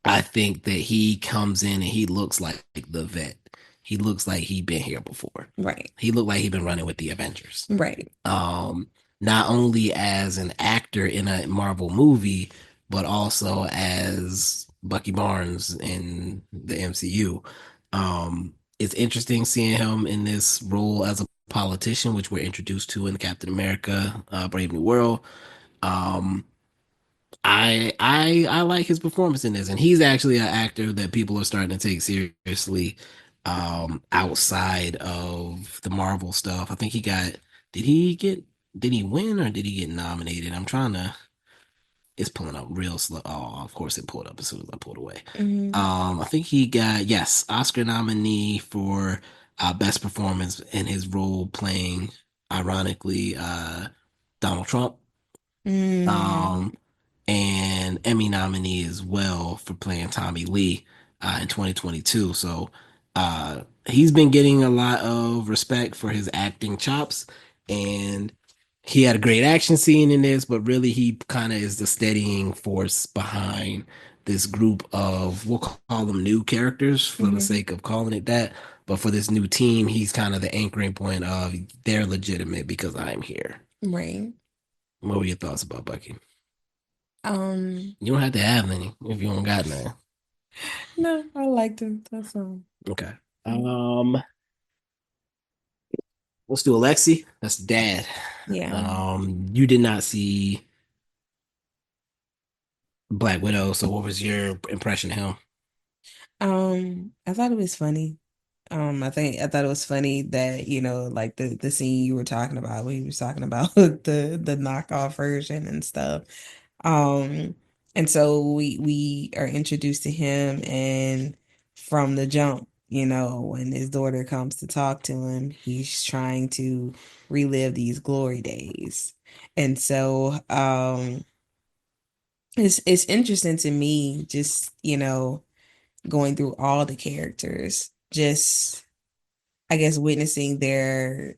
[SPEAKER 1] I think that he comes in and he looks like the vet. He looks like he been here before.
[SPEAKER 2] Right.
[SPEAKER 1] He looked like he been running with the Avengers.
[SPEAKER 2] Right.
[SPEAKER 1] um, not only as an actor in a Marvel movie, but also as Bucky Barnes in the MCU. It's interesting seeing him in this role as a politician, which we're introduced to in Captain America, Brave New World. Um, I like his performance in this, and he's actually an actor that people are starting to take seriously outside of the Marvel stuff. I think he got did he get did he win or did he get nominated? I'm trying to it's pulling up real slow. Oh, of course it pulled up as soon as I pulled away.
[SPEAKER 2] Hmm.
[SPEAKER 1] I think he got yes, Oscar nominee for best performance in his role playing ironically Donald Trump.
[SPEAKER 2] Mm.
[SPEAKER 1] Um and Emmy nominee as well for playing Tommy Lee in 2022. So he's been getting a lot of respect for his acting chops, and he had a great action scene in this. But really, he kind of is the steadying force behind this group of we'll call them new characters for the
[SPEAKER 2] Hmm.
[SPEAKER 1] sake of calling it that. But for this new team, he's kind of the anchoring point of they're legitimate because I'm here.
[SPEAKER 2] Right.
[SPEAKER 1] What were your thoughts about Bucky?
[SPEAKER 2] Um,
[SPEAKER 1] You don't have to have any if you don't got none.
[SPEAKER 2] no, I liked him. That's all.
[SPEAKER 1] Okay. Let's do Alexi. That's dad.
[SPEAKER 2] Yeah.
[SPEAKER 1] You did not see Black Widow, so what was your impression of him?
[SPEAKER 2] I thought it was funny. I thought it was funny that, like the scene you were talking about when he was talking about the knockoff version and stuff. Um, and so we are introduced to him and from the jump, when his daughter comes to talk to him, he's trying to relive these glory days. And so it's interesting to me just, going through all the characters, just I guess witnessing their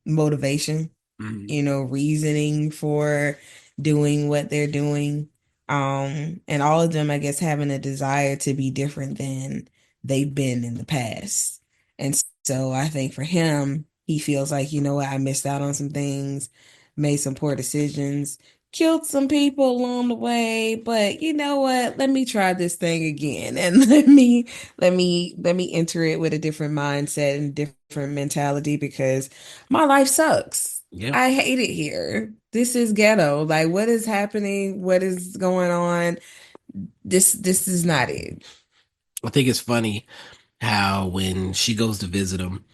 [SPEAKER 2] motivation,
[SPEAKER 1] Mhm.
[SPEAKER 2] reasoning for doing what they're doing. And all of them, I guess, having a desire to be different than they've been in the past. And so I think for him, he feels like, I missed out on some things, made some poor decisions, killed some people along the way, but you know what? Let me try this thing again and let me enter it with a different mindset and different mentality because my life sucks.
[SPEAKER 1] Yep.
[SPEAKER 2] I hate it here. This is ghetto. Like what is happening? What is going on? This is not it.
[SPEAKER 1] I think it's funny how when she goes to visit him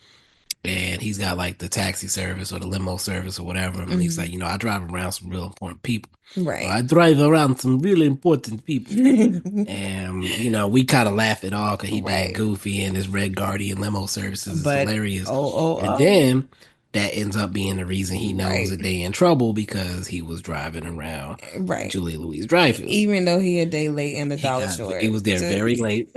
[SPEAKER 1] and he's got like the taxi service or the limo service or whatever, and he's like,
[SPEAKER 2] Mhm.
[SPEAKER 1] you know, I drive around some real important people. Or
[SPEAKER 2] Right.
[SPEAKER 1] I drive around some really important people. And, you know, we kind of laugh it all because he being
[SPEAKER 2] Right.
[SPEAKER 1] goofy and his Red Guardian limo services is
[SPEAKER 2] But
[SPEAKER 1] hilarious.
[SPEAKER 2] oh, oh,
[SPEAKER 1] And
[SPEAKER 2] oh.
[SPEAKER 1] then that ends up being the reason he knows that
[SPEAKER 2] Right.
[SPEAKER 1] they in trouble because he was driving around
[SPEAKER 2] Right.
[SPEAKER 1] Julia Louis-Dreyfus.
[SPEAKER 2] Even though he a day late in the dollar
[SPEAKER 1] He
[SPEAKER 2] store.
[SPEAKER 1] was there very late.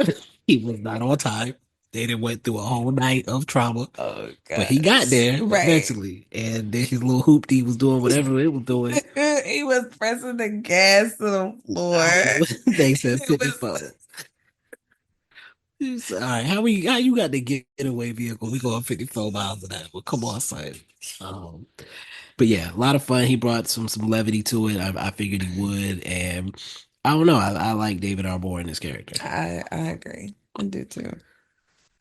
[SPEAKER 1] He was not on time. They done went through a whole night of trauma,
[SPEAKER 2] Oh
[SPEAKER 1] but he got
[SPEAKER 2] gosh.
[SPEAKER 1] there
[SPEAKER 2] Right.
[SPEAKER 1] eventually. And then his little hoopty was doing whatever it was doing.
[SPEAKER 2] He was pressing the gas to the floor.
[SPEAKER 1] I don't know what they said
[SPEAKER 2] It was
[SPEAKER 1] 54. All right, how you got the getaway vehicle? We going 54 miles an hour. Come on, son. Um, but yeah, a lot of fun. He brought some levity to it. I figured he would, and I don't know. I like David Arbor in this character.
[SPEAKER 2] I agree. I do too.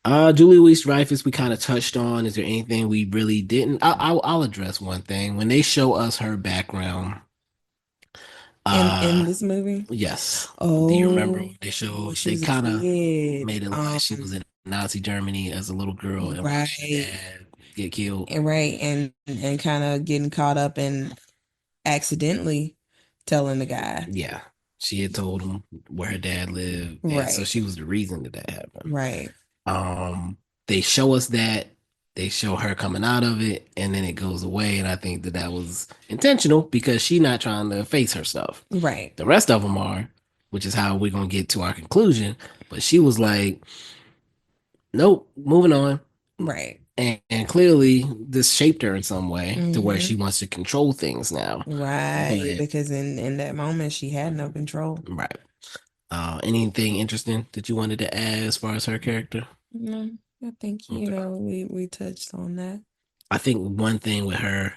[SPEAKER 1] Julie Louis-Dreyfus, we kind of touched on. Is there anything we really didn't? I'll address one thing. When they show us her background,
[SPEAKER 2] In
[SPEAKER 1] uh,
[SPEAKER 2] this movie?
[SPEAKER 1] yes. Do you remember
[SPEAKER 2] Oh,
[SPEAKER 1] when they
[SPEAKER 2] when
[SPEAKER 1] showed?
[SPEAKER 2] she
[SPEAKER 1] They
[SPEAKER 2] was a
[SPEAKER 1] kind of
[SPEAKER 2] kid.
[SPEAKER 1] made it look like she was in Nazi Germany as a little girl and watched her
[SPEAKER 2] Right.
[SPEAKER 1] dad get killed.
[SPEAKER 2] And right and kind of getting caught up in accidentally telling the guy.
[SPEAKER 1] Yeah, she had told him where her dad lived, and so
[SPEAKER 2] Right.
[SPEAKER 1] she was the reason that happened.
[SPEAKER 2] Right.
[SPEAKER 1] Um, they show us that. They show her coming out of it, and then it goes away. And I think that that was intentional because she's not trying to face her stuff.
[SPEAKER 2] Right.
[SPEAKER 1] The rest of them are, which is how we're gonna get to our conclusion. But she was like, "Nope, moving on."
[SPEAKER 2] Right.
[SPEAKER 1] And clearly, this shaped her in some way to where she
[SPEAKER 2] Hmm.
[SPEAKER 1] wants to control things now.
[SPEAKER 2] Right.
[SPEAKER 1] But
[SPEAKER 2] Because in that moment she had no control.
[SPEAKER 1] right, anything interesting that you wanted to add as far as her character?
[SPEAKER 2] No, I think,
[SPEAKER 1] Okay.
[SPEAKER 2] we touched on that.
[SPEAKER 1] I think one thing with her,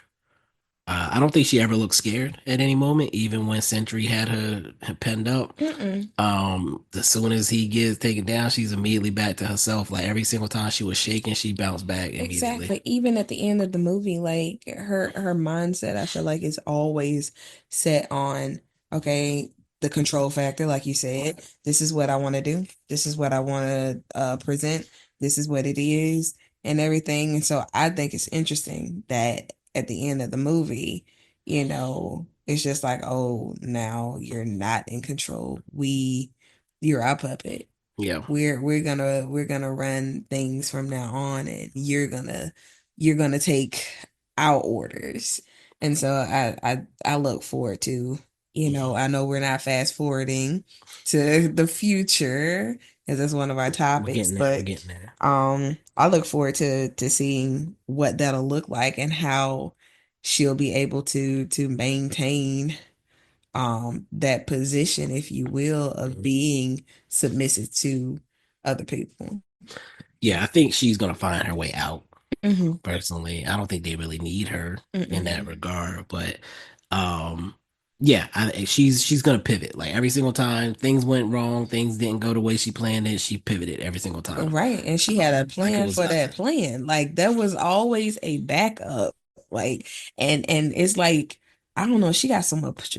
[SPEAKER 1] I don't think she ever looked scared at any moment, even when Sentry had her penned up.
[SPEAKER 2] Mm-mm.
[SPEAKER 1] As soon as he gets taken down, she's immediately back to herself. Like every single time she was shaking, she bounced back immediately.
[SPEAKER 2] Exactly. Even at the end of the movie, like her mindset, I feel like is always set on, okay, the control factor, like you said. This is what I want to do. This is what I want to present. This is what it is, and everything. And so I think it's interesting that at the end of the movie, it's just like, oh, now you're not in control. You're our puppet.
[SPEAKER 1] Yeah,
[SPEAKER 2] We're gonna run things from now on, and you're gonna take our orders. And so I look forward to, I know we're not fast forwarding to the future because that's one of our
[SPEAKER 1] we're
[SPEAKER 2] topics,
[SPEAKER 1] getting there. We're
[SPEAKER 2] but
[SPEAKER 1] getting there.
[SPEAKER 2] I look forward to seeing what that'll look like and how she'll be able to maintain that position, if you will, of
[SPEAKER 1] Mhm.
[SPEAKER 2] being submissive to other people.
[SPEAKER 1] Yeah, I think she's gonna find her way out.
[SPEAKER 2] Hmm.
[SPEAKER 1] Personally, I don't think they really need her in that
[SPEAKER 2] Mm-mm.
[SPEAKER 1] regard, but um, yeah, she's gonna pivot. Like every single time things went wrong, things didn't go the way she planned it, she pivoted every single time.
[SPEAKER 2] Right. And she had a
[SPEAKER 1] Like it
[SPEAKER 2] plan
[SPEAKER 1] was
[SPEAKER 2] for that
[SPEAKER 1] nothing.
[SPEAKER 2] plan. Like there was always a backup. Like, and it's like, I don't know, she got so much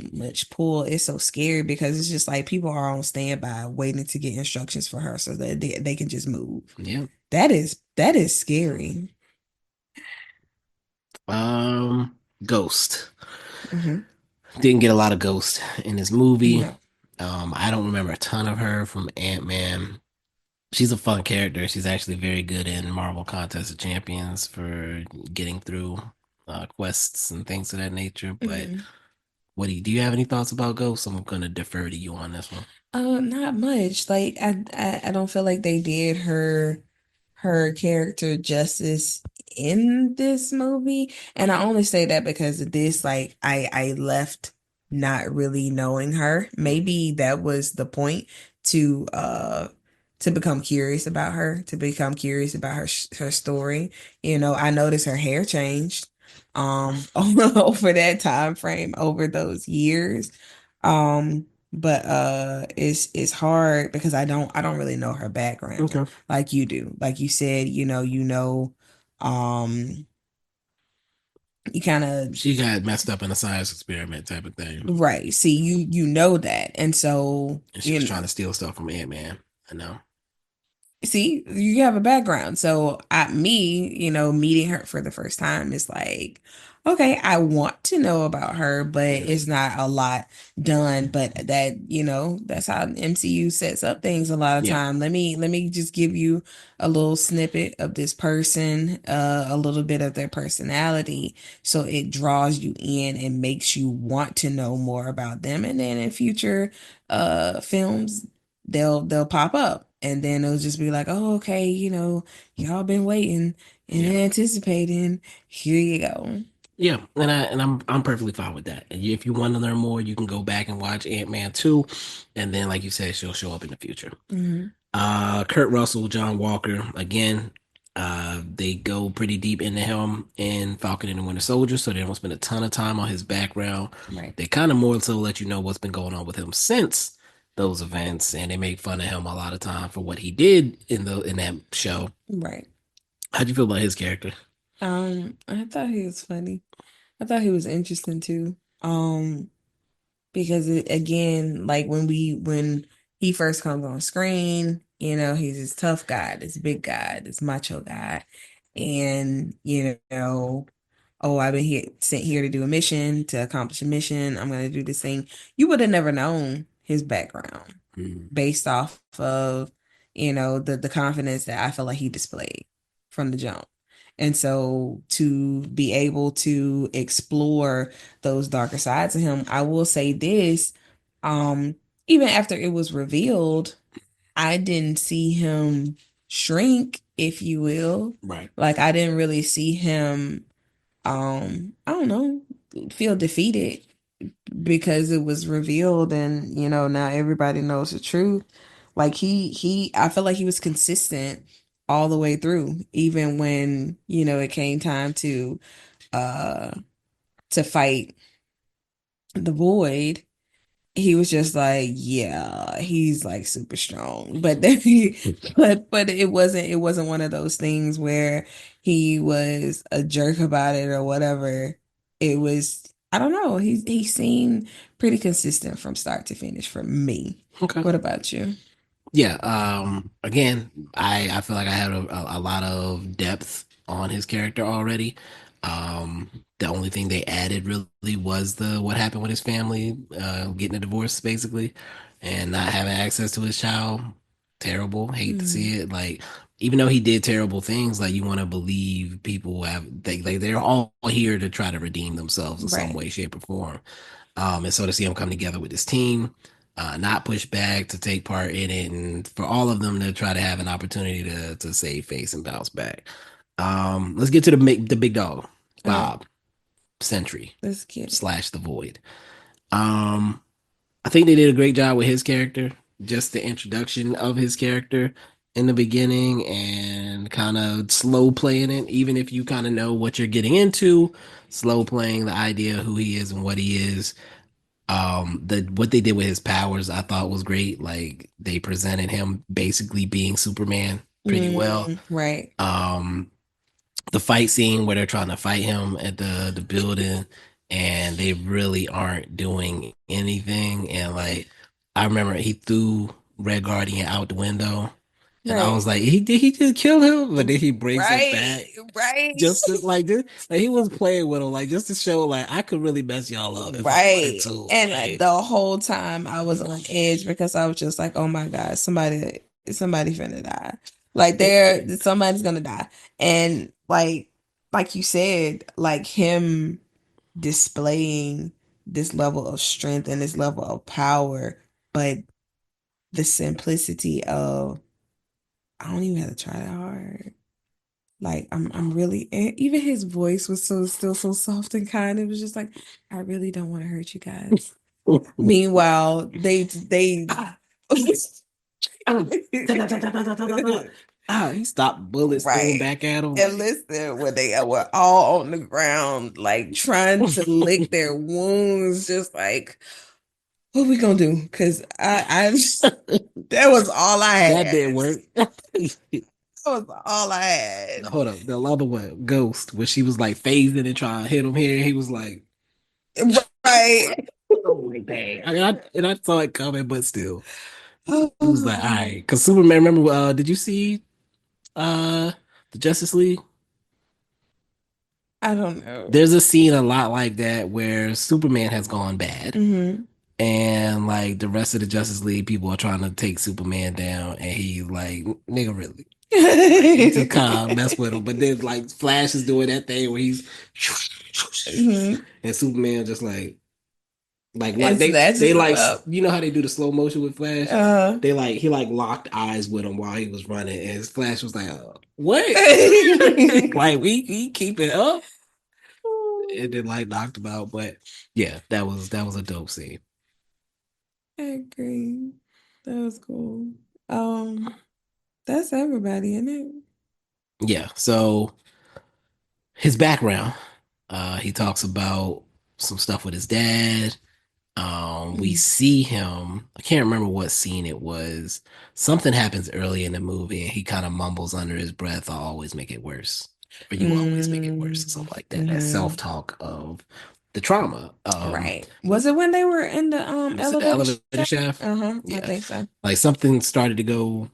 [SPEAKER 2] pull. It's so scary because it's just like people are on standby waiting to get instructions for her so that they can just move.
[SPEAKER 1] Yeah.
[SPEAKER 2] That is scary.
[SPEAKER 1] Ghost.
[SPEAKER 2] Hmm.
[SPEAKER 1] Didn't get a lot of Ghost in this movie.
[SPEAKER 2] No.
[SPEAKER 1] I don't remember a ton of her from Ant-Man. She's a fun character. She's actually very good in Marvel Contest of Champions for getting through quests and things of that nature. But
[SPEAKER 2] Mhm.
[SPEAKER 1] do you have any thoughts about Ghost? I'm gonna defer to you on this one.
[SPEAKER 2] Not much. Like I don't feel like they did her character justice in this movie. And I only say that because of this, like I left not really knowing her. Maybe that was the point to uh to become curious about her, to become curious about her story. I noticed her hair changed. over that time frame, over those years. But it's hard because I don't really know her background
[SPEAKER 1] Okay.
[SPEAKER 2] like you do. Like you said, um you kind of
[SPEAKER 1] She got messed up in a science experiment type of thing.
[SPEAKER 2] right. See, you know that. And so,
[SPEAKER 1] And she was trying to steal stuff from Ant-Man. I know.
[SPEAKER 2] see, you have a background. So at me, meeting her for the first time is like, okay, I want to know about her, but
[SPEAKER 1] Yeah.
[SPEAKER 2] it's not a lot done. But that, that's how MCU sets up things a lot of
[SPEAKER 1] Yeah.
[SPEAKER 2] time. Let me just give you a little snippet of this person, a little bit of their personality, so it draws you in and makes you want to know more about them. And then in future films, they'll pop up and then it'll just be like, oh, okay, y'all been waiting and
[SPEAKER 1] Yeah.
[SPEAKER 2] anticipating, here you go.
[SPEAKER 1] Yeah, and I'm perfectly fine with that. And if you want to learn more, you can go back and watch Ant-Man 2, and then like you said, she'll show up in the future.
[SPEAKER 2] Hmm.
[SPEAKER 1] Kurt Russell, John Walker, again, they go pretty deep into him in Falcon and the Winter Soldier, so they don't spend a ton of time on his background.
[SPEAKER 2] Right.
[SPEAKER 1] They kind of more so let you know what's been going on with him since those events, and they make fun of him a lot of time for what he did in that show.
[SPEAKER 2] Right.
[SPEAKER 1] How'd you feel about his character?
[SPEAKER 2] I thought he was funny. I thought he was interesting too. Because again, like when he first comes on screen, he's this tough guy, this big guy, this macho guy, and oh, I've been sent here to do a mission, to accomplish a mission. I'm gonna do this thing. You would have never known his background
[SPEAKER 1] Mm,
[SPEAKER 2] based off of, the confidence that I feel like he displayed from the jump. And so to be able to explore those darker sides of him, I will say this, um, even after it was revealed, I didn't see him shrink, if you will.
[SPEAKER 1] right.
[SPEAKER 2] Like I didn't really see him, I don't know, feel defeated because it was revealed and now everybody knows the truth. Like I feel like he was consistent all the way through, even when it came time uh to fight the void. He was just like, yeah, he's like super strong. But then but it wasn't one of those things where he was a jerk about it or whatever. It was, I don't know, he seemed pretty consistent from start to finish for me.
[SPEAKER 1] Okay.
[SPEAKER 2] What about you?
[SPEAKER 1] Yeah, again, I feel like I had a lot of depth on his character already. Um, the only thing they added really was the what happened with his family, getting a divorce basically, and not having access to his child. Terrible. Hate to
[SPEAKER 2] Mm,
[SPEAKER 1] see it. Like, even though he did terrible things, like you want to believe people they're all here to try to redeem themselves in some
[SPEAKER 2] right.
[SPEAKER 1] way, shape, or form. And so to see him come together with his team, not push back, to take part in it, and for all of them to try to have an opportunity to save face and bounce back. Let's get to the big dog,
[SPEAKER 2] All right,
[SPEAKER 1] Bob Sentry
[SPEAKER 2] let's get it.
[SPEAKER 1] slash the Void. Um, I think they did a great job with his character, just the introduction of his character in the beginning and kind of slow playing it, even if you kind of know what you're getting into, slow playing the idea of who he is and what he is. The what they did with his powers I thought was great. Like they presented him basically being Superman pretty well.
[SPEAKER 2] Right.
[SPEAKER 1] Um, the fight scene where they're trying to fight him at the building and they really aren't doing anything. And like I remember he threw Red Guardian out the window and I was
[SPEAKER 2] Right.
[SPEAKER 1] like, he just kill him? But then he brings it
[SPEAKER 2] Right.
[SPEAKER 1] back
[SPEAKER 2] Right.
[SPEAKER 1] just to, like this, like he was playing with him, like just to show like I could really mess y'all up if I wanted
[SPEAKER 2] Right.
[SPEAKER 1] to.
[SPEAKER 2] And
[SPEAKER 1] Like,
[SPEAKER 2] the whole time I was on edge because I was just like, oh my God, somebody finna die. Like somebody's gonna die. And like you said, like him displaying this level of strength and this level of power, but the simplicity of I don't even have to try that hard. Like I'm really, and even his voice was still so soft and kind. It was just like, I really don't want to hurt you guys. Meanwhile, they
[SPEAKER 1] Ah, he stopped bullets thrown
[SPEAKER 2] Right.
[SPEAKER 1] back at him.
[SPEAKER 2] And listen, when they were all on the ground, like trying to lick their wounds, just like, what we gonna do? Because that was all I
[SPEAKER 1] That
[SPEAKER 2] had.
[SPEAKER 1] didn't work.
[SPEAKER 2] That was all I had.
[SPEAKER 1] Hold up, the other one, Ghost, where she was like phasing and trying to hit him here. He was like,
[SPEAKER 2] Right.
[SPEAKER 1] oh my dang. And I saw it coming, but still. It was like, all right. Because Superman, remember, did you see uh the Justice League?
[SPEAKER 2] I don't know.
[SPEAKER 1] There's a scene a lot like that where Superman has gone bad.
[SPEAKER 2] Hmm.
[SPEAKER 1] And like the rest of the Justice League people are trying to take Superman down, and he's like, nigga, really? Like, he just kind of mess with him. But then like Flash is doing that thing where he's
[SPEAKER 2] Hmm.
[SPEAKER 1] and Superman just like
[SPEAKER 2] And snatches
[SPEAKER 1] they
[SPEAKER 2] him
[SPEAKER 1] like
[SPEAKER 2] up.
[SPEAKER 1] you know how they do the slow motion with Flash?
[SPEAKER 2] Uh,
[SPEAKER 1] They like he like locked eyes with him while he was running, and Flash was like, "What?" Like we keep it up, and then like knocked him out. But yeah, that was a dope scene.
[SPEAKER 2] I agree. That was cool. Um, that's everybody, isn't it?
[SPEAKER 1] Yeah, so his background, he talks about some stuff with his dad. We
[SPEAKER 2] Mm.
[SPEAKER 1] see him. I can't remember what scene it was. Something happens early in the movie, and he kind of mumbles under his breath, "I'll always make it worse," or "You always make it worse," or
[SPEAKER 2] Mm,
[SPEAKER 1] something like that. That
[SPEAKER 2] hmm.
[SPEAKER 1] self-talk of the trauma.
[SPEAKER 2] Right. Was it when they were in the
[SPEAKER 1] Was it the
[SPEAKER 2] elevator
[SPEAKER 1] elevator
[SPEAKER 2] shaft?
[SPEAKER 1] shaft?
[SPEAKER 2] Uh-huh. I
[SPEAKER 1] Yeah,
[SPEAKER 2] think so.
[SPEAKER 1] like something started to go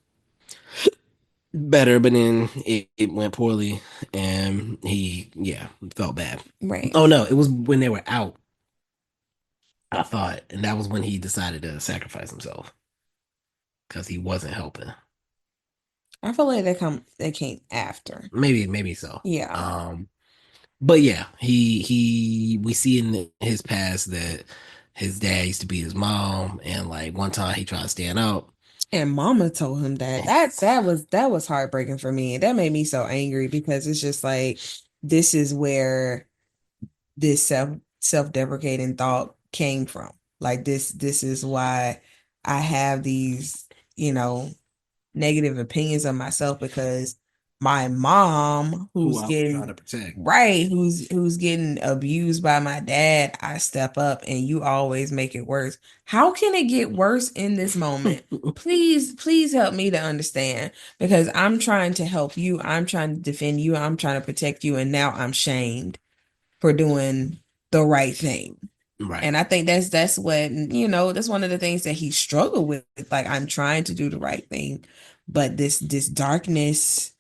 [SPEAKER 1] better, but then it went poorly, and he, yeah, felt bad.
[SPEAKER 2] Right.
[SPEAKER 1] Oh no, it was when they were out, I thought, and that was when he decided to sacrifice himself because he wasn't helping.
[SPEAKER 2] I feel like they came after.
[SPEAKER 1] Maybe so.
[SPEAKER 2] Yeah.
[SPEAKER 1] But yeah, we see in his past that his dad used to beat his mom, and like one time he tried to stand up.
[SPEAKER 2] And Mama told him that. That was heartbreaking for me. That made me so angry because it's just like this is where this self-deprecating thought came from. Like this is why I have these, you know, negative opinions of myself because my mom
[SPEAKER 1] Who
[SPEAKER 2] who's
[SPEAKER 1] I was trying
[SPEAKER 2] getting
[SPEAKER 1] to protect.
[SPEAKER 2] right, who's getting abused by my dad, I step up and you always make it worse. How can it get worse in this moment? Please help me to understand because I'm trying to help you. I'm trying to defend you. I'm trying to protect you. And now I'm shamed for doing the right thing.
[SPEAKER 1] Right.
[SPEAKER 2] And I think that's what, that's one of the things that he struggled with. Like I'm trying to do the right thing, but this darkness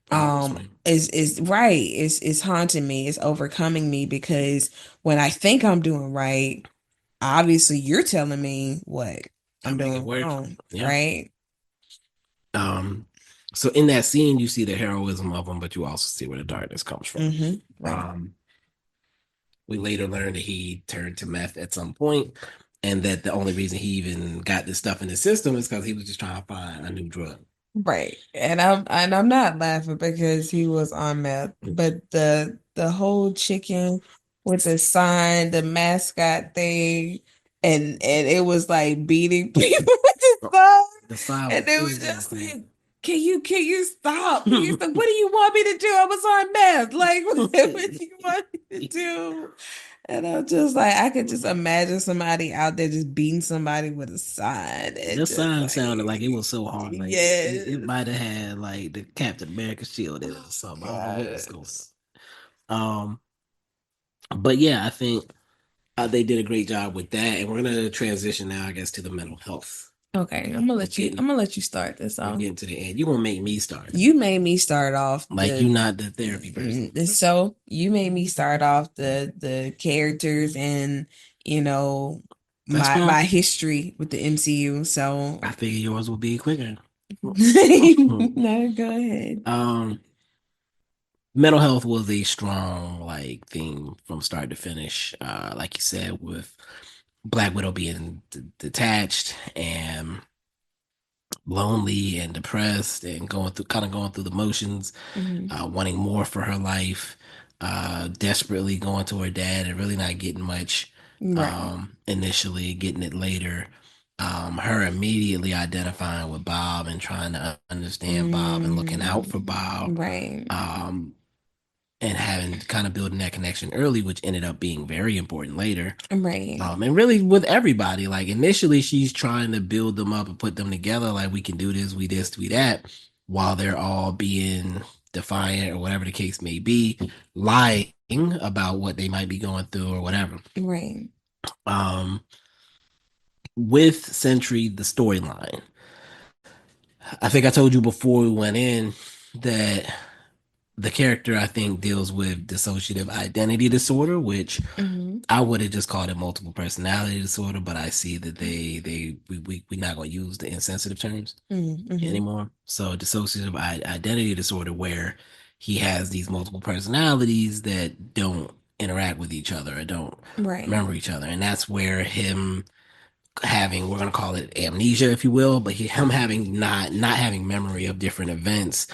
[SPEAKER 1] Follows me.
[SPEAKER 2] is right. It's haunting me. It's overcoming me because when I think I'm doing right, obviously you're telling me what
[SPEAKER 1] I
[SPEAKER 2] I'm
[SPEAKER 1] make it
[SPEAKER 2] doing
[SPEAKER 1] work.
[SPEAKER 2] wrong,
[SPEAKER 1] Yeah.
[SPEAKER 2] right?
[SPEAKER 1] Um, so in that scene, you see the heroism of him, but you also see where the darkness comes from.
[SPEAKER 2] Mm-hmm. Right.
[SPEAKER 1] Um, we later learned that he turned to meth at some point, and that the only reason he even got this stuff in his system is because he was just trying to find a new drug.
[SPEAKER 2] Right. And I'm not laughing because he was on meth, but the whole chicken with the sign, the mascot thing, and it was like beating people with the sign.
[SPEAKER 1] The sign
[SPEAKER 2] And
[SPEAKER 1] was
[SPEAKER 2] they were just
[SPEAKER 1] interesting.
[SPEAKER 2] like, can you stop? Can you stop? What do you want me to do? I was on meth. Like, what do you want me to do? And I'm just like, I could just imagine somebody out there just beating somebody with a sign and
[SPEAKER 1] The
[SPEAKER 2] just
[SPEAKER 1] sign sounded like it
[SPEAKER 2] like,
[SPEAKER 1] was so hard. Like
[SPEAKER 2] yes.
[SPEAKER 1] it might have had like the Captain America shield in it or something. I don't know what was
[SPEAKER 2] God.
[SPEAKER 1] going on. But yeah, I think they did a great job with that, and we're gonna transition now, I guess, to the mental health.
[SPEAKER 2] Okay,
[SPEAKER 1] We're
[SPEAKER 2] I'm
[SPEAKER 1] getting
[SPEAKER 2] gonna let you start this
[SPEAKER 1] we're
[SPEAKER 2] off.
[SPEAKER 1] getting to the end. You gonna make me start.
[SPEAKER 2] You made me start off
[SPEAKER 1] Like you not the therapy person.
[SPEAKER 2] so you made me start off the characters and you know
[SPEAKER 1] That's
[SPEAKER 2] my
[SPEAKER 1] fine.
[SPEAKER 2] history with the MCU. So
[SPEAKER 1] I figure yours will be quicker.
[SPEAKER 2] no, go ahead.
[SPEAKER 1] um, mental health was a strong like theme from start to finish. Like you said, with Black Widow being detached and lonely and depressed and going through the motions,
[SPEAKER 2] Mhm.
[SPEAKER 1] wanting more for her life, desperately going to her dad and really not getting much
[SPEAKER 2] Right.
[SPEAKER 1] initially, getting it later. Her immediately identifying with Bob and trying to understand Bob and looking out for Bob,
[SPEAKER 2] Right.
[SPEAKER 1] um, and having kind of building that connection early, which ended up being very important later.
[SPEAKER 2] Right.
[SPEAKER 1] And really with everybody, like initially she's trying to build them up and put them together, like we can do this, we that, while they're all being defiant or whatever the case may be, lying about what they might be going through or whatever.
[SPEAKER 2] Right.
[SPEAKER 1] Um, with Sentry, the storyline. I think I told you before we went in that the character I think deals with dissociative identity disorder, which
[SPEAKER 2] Mm-hmm.
[SPEAKER 1] I would have just called it multiple personality disorder, but I see that we're not going to use the insensitive terms
[SPEAKER 2] Mm-hmm.
[SPEAKER 1] anymore. So dissociative identity disorder, where he has these multiple personalities that don't interact with each other or don't
[SPEAKER 2] Right.
[SPEAKER 1] remember each other, and that's where him having, we're going to call it amnesia, if you will, but him having not having memory of different events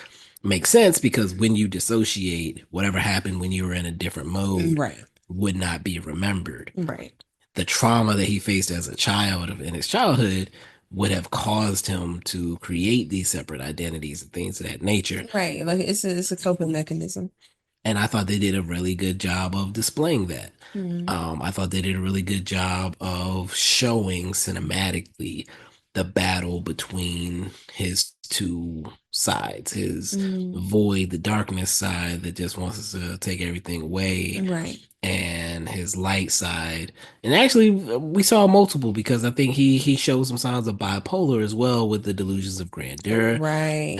[SPEAKER 1] makes sense because when you dissociate, whatever happened when you were in a different mode
[SPEAKER 2] Right.
[SPEAKER 1] would not be remembered.
[SPEAKER 2] Right.
[SPEAKER 1] The trauma that he faced as a child in his childhood would have caused him to create these separate identities and things of that nature.
[SPEAKER 2] Right. Like it's a coping mechanism.
[SPEAKER 1] And I thought they did a really good job of displaying that.
[SPEAKER 2] Mm-hmm.
[SPEAKER 1] I thought they did a really good job of showing cinematically the battle between his two sides, his void, the darkness side that just wants to take everything away,
[SPEAKER 2] Right.
[SPEAKER 1] and his light side. And actually, we saw multiple because I think he showed some signs of bipolar as well with the delusions of grandeur.
[SPEAKER 2] Right.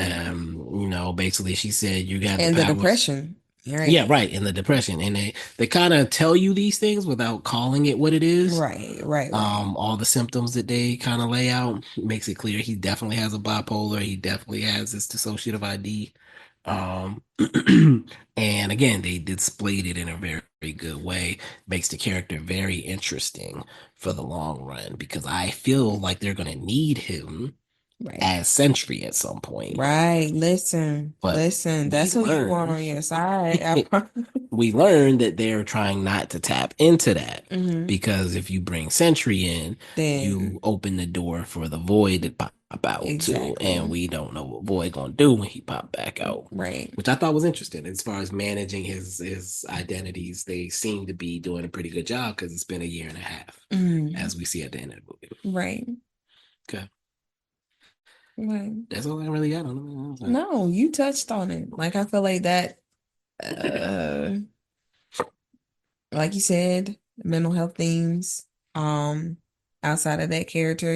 [SPEAKER 1] Basically, she said you got the
[SPEAKER 2] And the
[SPEAKER 1] powers.
[SPEAKER 2] depression.
[SPEAKER 1] Yeah,
[SPEAKER 2] Right.
[SPEAKER 1] right, in the depression. And they kind of tell you these things without calling it what it is.
[SPEAKER 2] Right. Right. Right.
[SPEAKER 1] All the symptoms that they kind of lay out makes it clear he definitely has a bipolar. He definitely has this dissociative ID. Um, and again, they displayed it in a very, very good way. Makes the character very interesting for the long run because I feel like they're going to need him
[SPEAKER 2] Right.
[SPEAKER 1] as Sentry at some point.
[SPEAKER 2] Right. Listen.
[SPEAKER 1] But
[SPEAKER 2] Listen.
[SPEAKER 1] we
[SPEAKER 2] That's who you want
[SPEAKER 1] learn
[SPEAKER 2] on your side.
[SPEAKER 1] we learned that they're trying not to tap into that
[SPEAKER 2] Mm-hmm.
[SPEAKER 1] because if you bring Sentry in, you
[SPEAKER 2] Then
[SPEAKER 1] open the door for the Void to pop out too, and
[SPEAKER 2] exactly.
[SPEAKER 1] we don't know what Void gonna do when he pop back out,
[SPEAKER 2] Right.
[SPEAKER 1] which I thought was interesting as far as managing his identities. They seem to be doing a pretty good job because it's been a year and a half,
[SPEAKER 2] Mm.
[SPEAKER 1] as we see at the end of the movie.
[SPEAKER 2] Right.
[SPEAKER 1] Okay,
[SPEAKER 2] Right.
[SPEAKER 1] that's all I really got on it.
[SPEAKER 2] No, you touched on it. Like I feel like that uh like you said, mental health themes. Um, Outside of that character,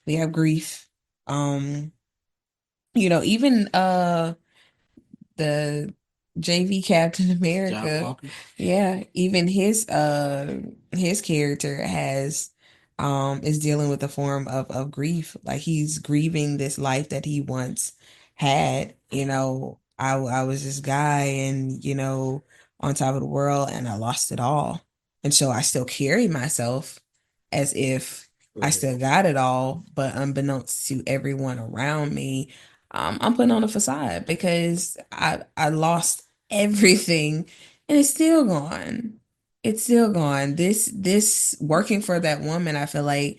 [SPEAKER 2] we have grief. Um, even the JV Captain
[SPEAKER 1] John
[SPEAKER 2] America,
[SPEAKER 1] Walker.
[SPEAKER 2] yeah, even his character has is dealing with a form of grief. Like he's grieving this life that he once had. I was this guy and on top of the world and I lost it all. And so I still carry myself as if I still got it all, but unbeknownst to everyone around me, I'm putting on a facade because I lost everything and it's still gone. It's still gone. This working for that woman, I feel like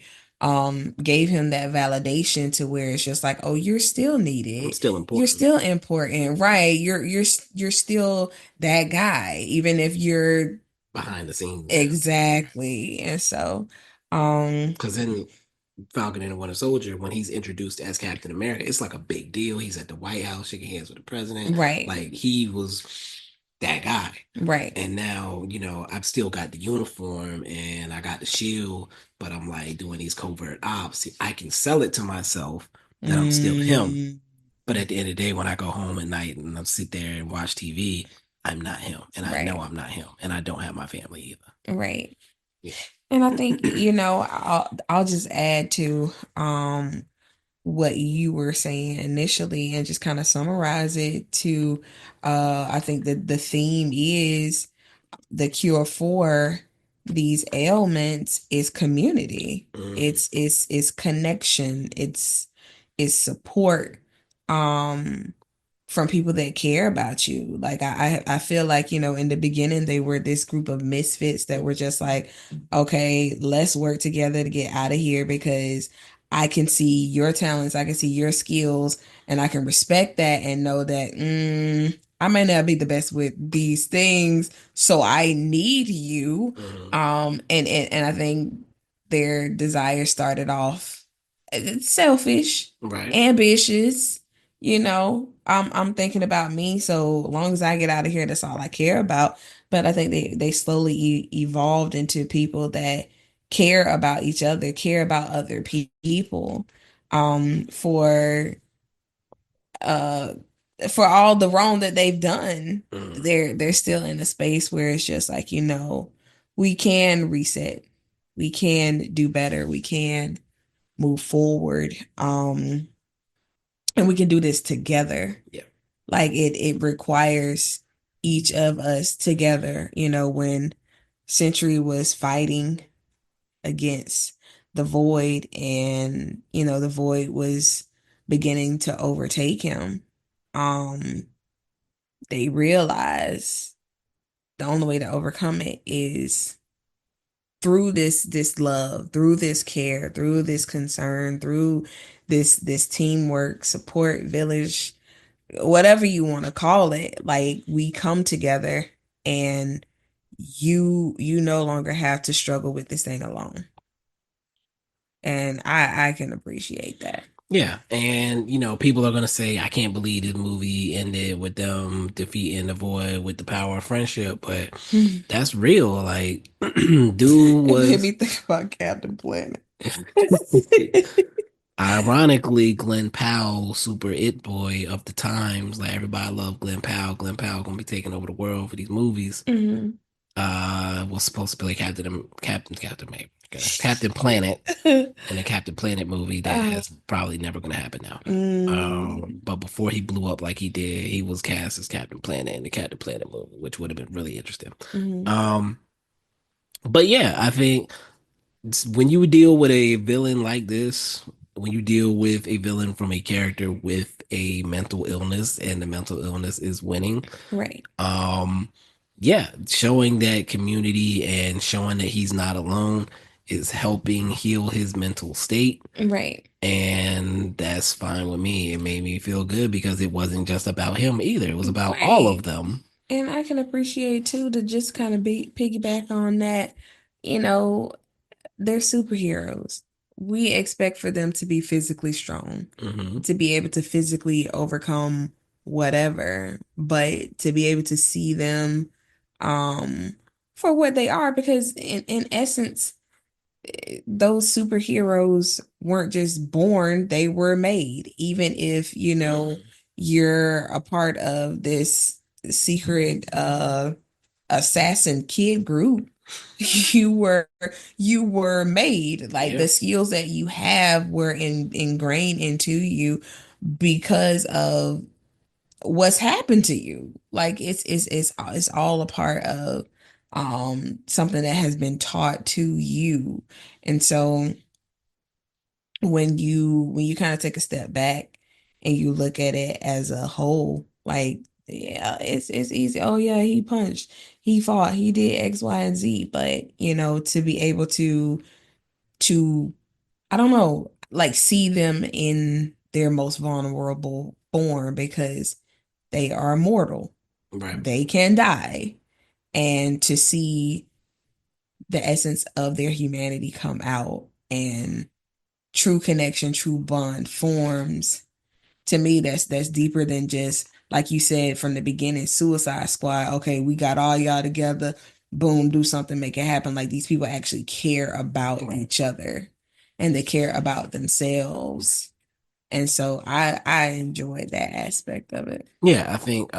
[SPEAKER 2] gave him that validation to where it's just like, oh, you're still
[SPEAKER 1] I'm
[SPEAKER 2] needed.
[SPEAKER 1] still
[SPEAKER 2] You're
[SPEAKER 1] important
[SPEAKER 2] still important, right? You're still that guy, even if you're
[SPEAKER 1] behind the scenes
[SPEAKER 2] exactly. And so, um,
[SPEAKER 1] because in Falcon and the Winter Soldier, when he's introduced as Captain America, it's like a big deal. He's at the White House shaking hands with the president.
[SPEAKER 2] right,
[SPEAKER 1] Like he was that guy.
[SPEAKER 2] right.
[SPEAKER 1] And now, I've still got the uniform and I got the shield, but I'm like doing these covert ops. I can sell it to myself that I'm still him.
[SPEAKER 2] Mm,
[SPEAKER 1] But at the end of the day, when I go home at night and I sit there and watch TV, I'm not him. And I know
[SPEAKER 2] right,
[SPEAKER 1] I'm not him. And I don't have my family either.
[SPEAKER 2] right.
[SPEAKER 1] Yeah.
[SPEAKER 2] And I think, I'll just add to what you were saying initially and just kind of summarize it to I think that the theme is the cure for these ailments is community.
[SPEAKER 1] Mhm.
[SPEAKER 2] It's connection. It's support. Um from people that care about you. Like I feel like, in the beginning they were this group of misfits that were just like, okay, let's work together to get out of here because I can see your talents, I can see your skills, and I can respect that and know that I may not be the best with these things, so I need you.
[SPEAKER 1] Mhm.
[SPEAKER 2] And I think their desire started off selfish,
[SPEAKER 1] Right.
[SPEAKER 2] ambitious. I'm thinking about me, so long as I get out of here, that's all I care about. But I think they slowly evolved into people that care about each other, care about other people. Um, for uh for all the wrong that they've done,
[SPEAKER 1] Mhm.
[SPEAKER 2] they're still in a space where it's just like, we can reset. We can do better. We can move forward. And we can do this together.
[SPEAKER 1] Yeah.
[SPEAKER 2] Like it requires each of us together. When Sentry was fighting against the void and the void was beginning to overtake him, um they realize the only way to overcome it is through this love, through this care, through this concern, through this teamwork, support, village, whatever you want to call it. Like we come together, and you no longer have to struggle with this thing alone. And I can appreciate that.
[SPEAKER 1] Yeah, and people are gonna say, "I can't believe this movie ended with them defeating the void with the power of friendship," but that's real. Like, dude
[SPEAKER 2] It made
[SPEAKER 1] was
[SPEAKER 2] me think about Captain Planet.
[SPEAKER 1] ironically Glenn Powell, super it boy of the times. Like everybody loved Glenn Powell. Glenn Powell gonna be taking over the world for these movies.
[SPEAKER 2] Mhm.
[SPEAKER 1] Was supposed to play Captain Planet in a Captain Planet movie that
[SPEAKER 2] Uh,
[SPEAKER 1] is probably never going to happen now.
[SPEAKER 2] mm,
[SPEAKER 1] But before he blew up like he did, he was cast as Captain Planet in the Captain Planet movie, which would have been really interesting.
[SPEAKER 2] mhm.
[SPEAKER 1] Um, but yeah, I think when you deal with a villain like this, when you deal with a villain from a character with a mental illness and the mental illness is winning,
[SPEAKER 2] Right,
[SPEAKER 1] um, yeah, showing that community and showing that he's not alone is helping heal his mental state.
[SPEAKER 2] right,
[SPEAKER 1] And that's fine with me. It made me feel good because it wasn't just about him either. It was about all of
[SPEAKER 2] right.
[SPEAKER 1] them.
[SPEAKER 2] And I can appreciate too to just kind of be piggyback on that. You know, they're superheroes. We expect for them to be physically strong,
[SPEAKER 1] Hmm.
[SPEAKER 2] to be able to physically overcome whatever, but to be able to see them um for what they are, because in essence, those superheroes weren't just born, they were made. Even if, you're a part of this secret assassin kid group, you were you were made. Like
[SPEAKER 1] Yeah,
[SPEAKER 2] the skills that you have were ingrained into you because of what's happened to you. Like it's all a part of something that has been taught to you. And so when you kind of take a step back and you look at it as a whole, like, yeah, it's easy. Oh yeah, he punched, he fought, he did X, Y, and Z. But to be able to I don't know, like see them in their most vulnerable form, because they are mortal.
[SPEAKER 1] right.
[SPEAKER 2] They can die. And to see the essence of their humanity come out, and true connection, true bond forms, to me, that's deeper than just, like you said from the beginning, Suicide Squad. Okay, we got all y'all together. Boom, do something, make it happen. Like these people actually care about each other, and they care about themselves. And so I enjoyed that aspect of it.
[SPEAKER 1] Yeah, I think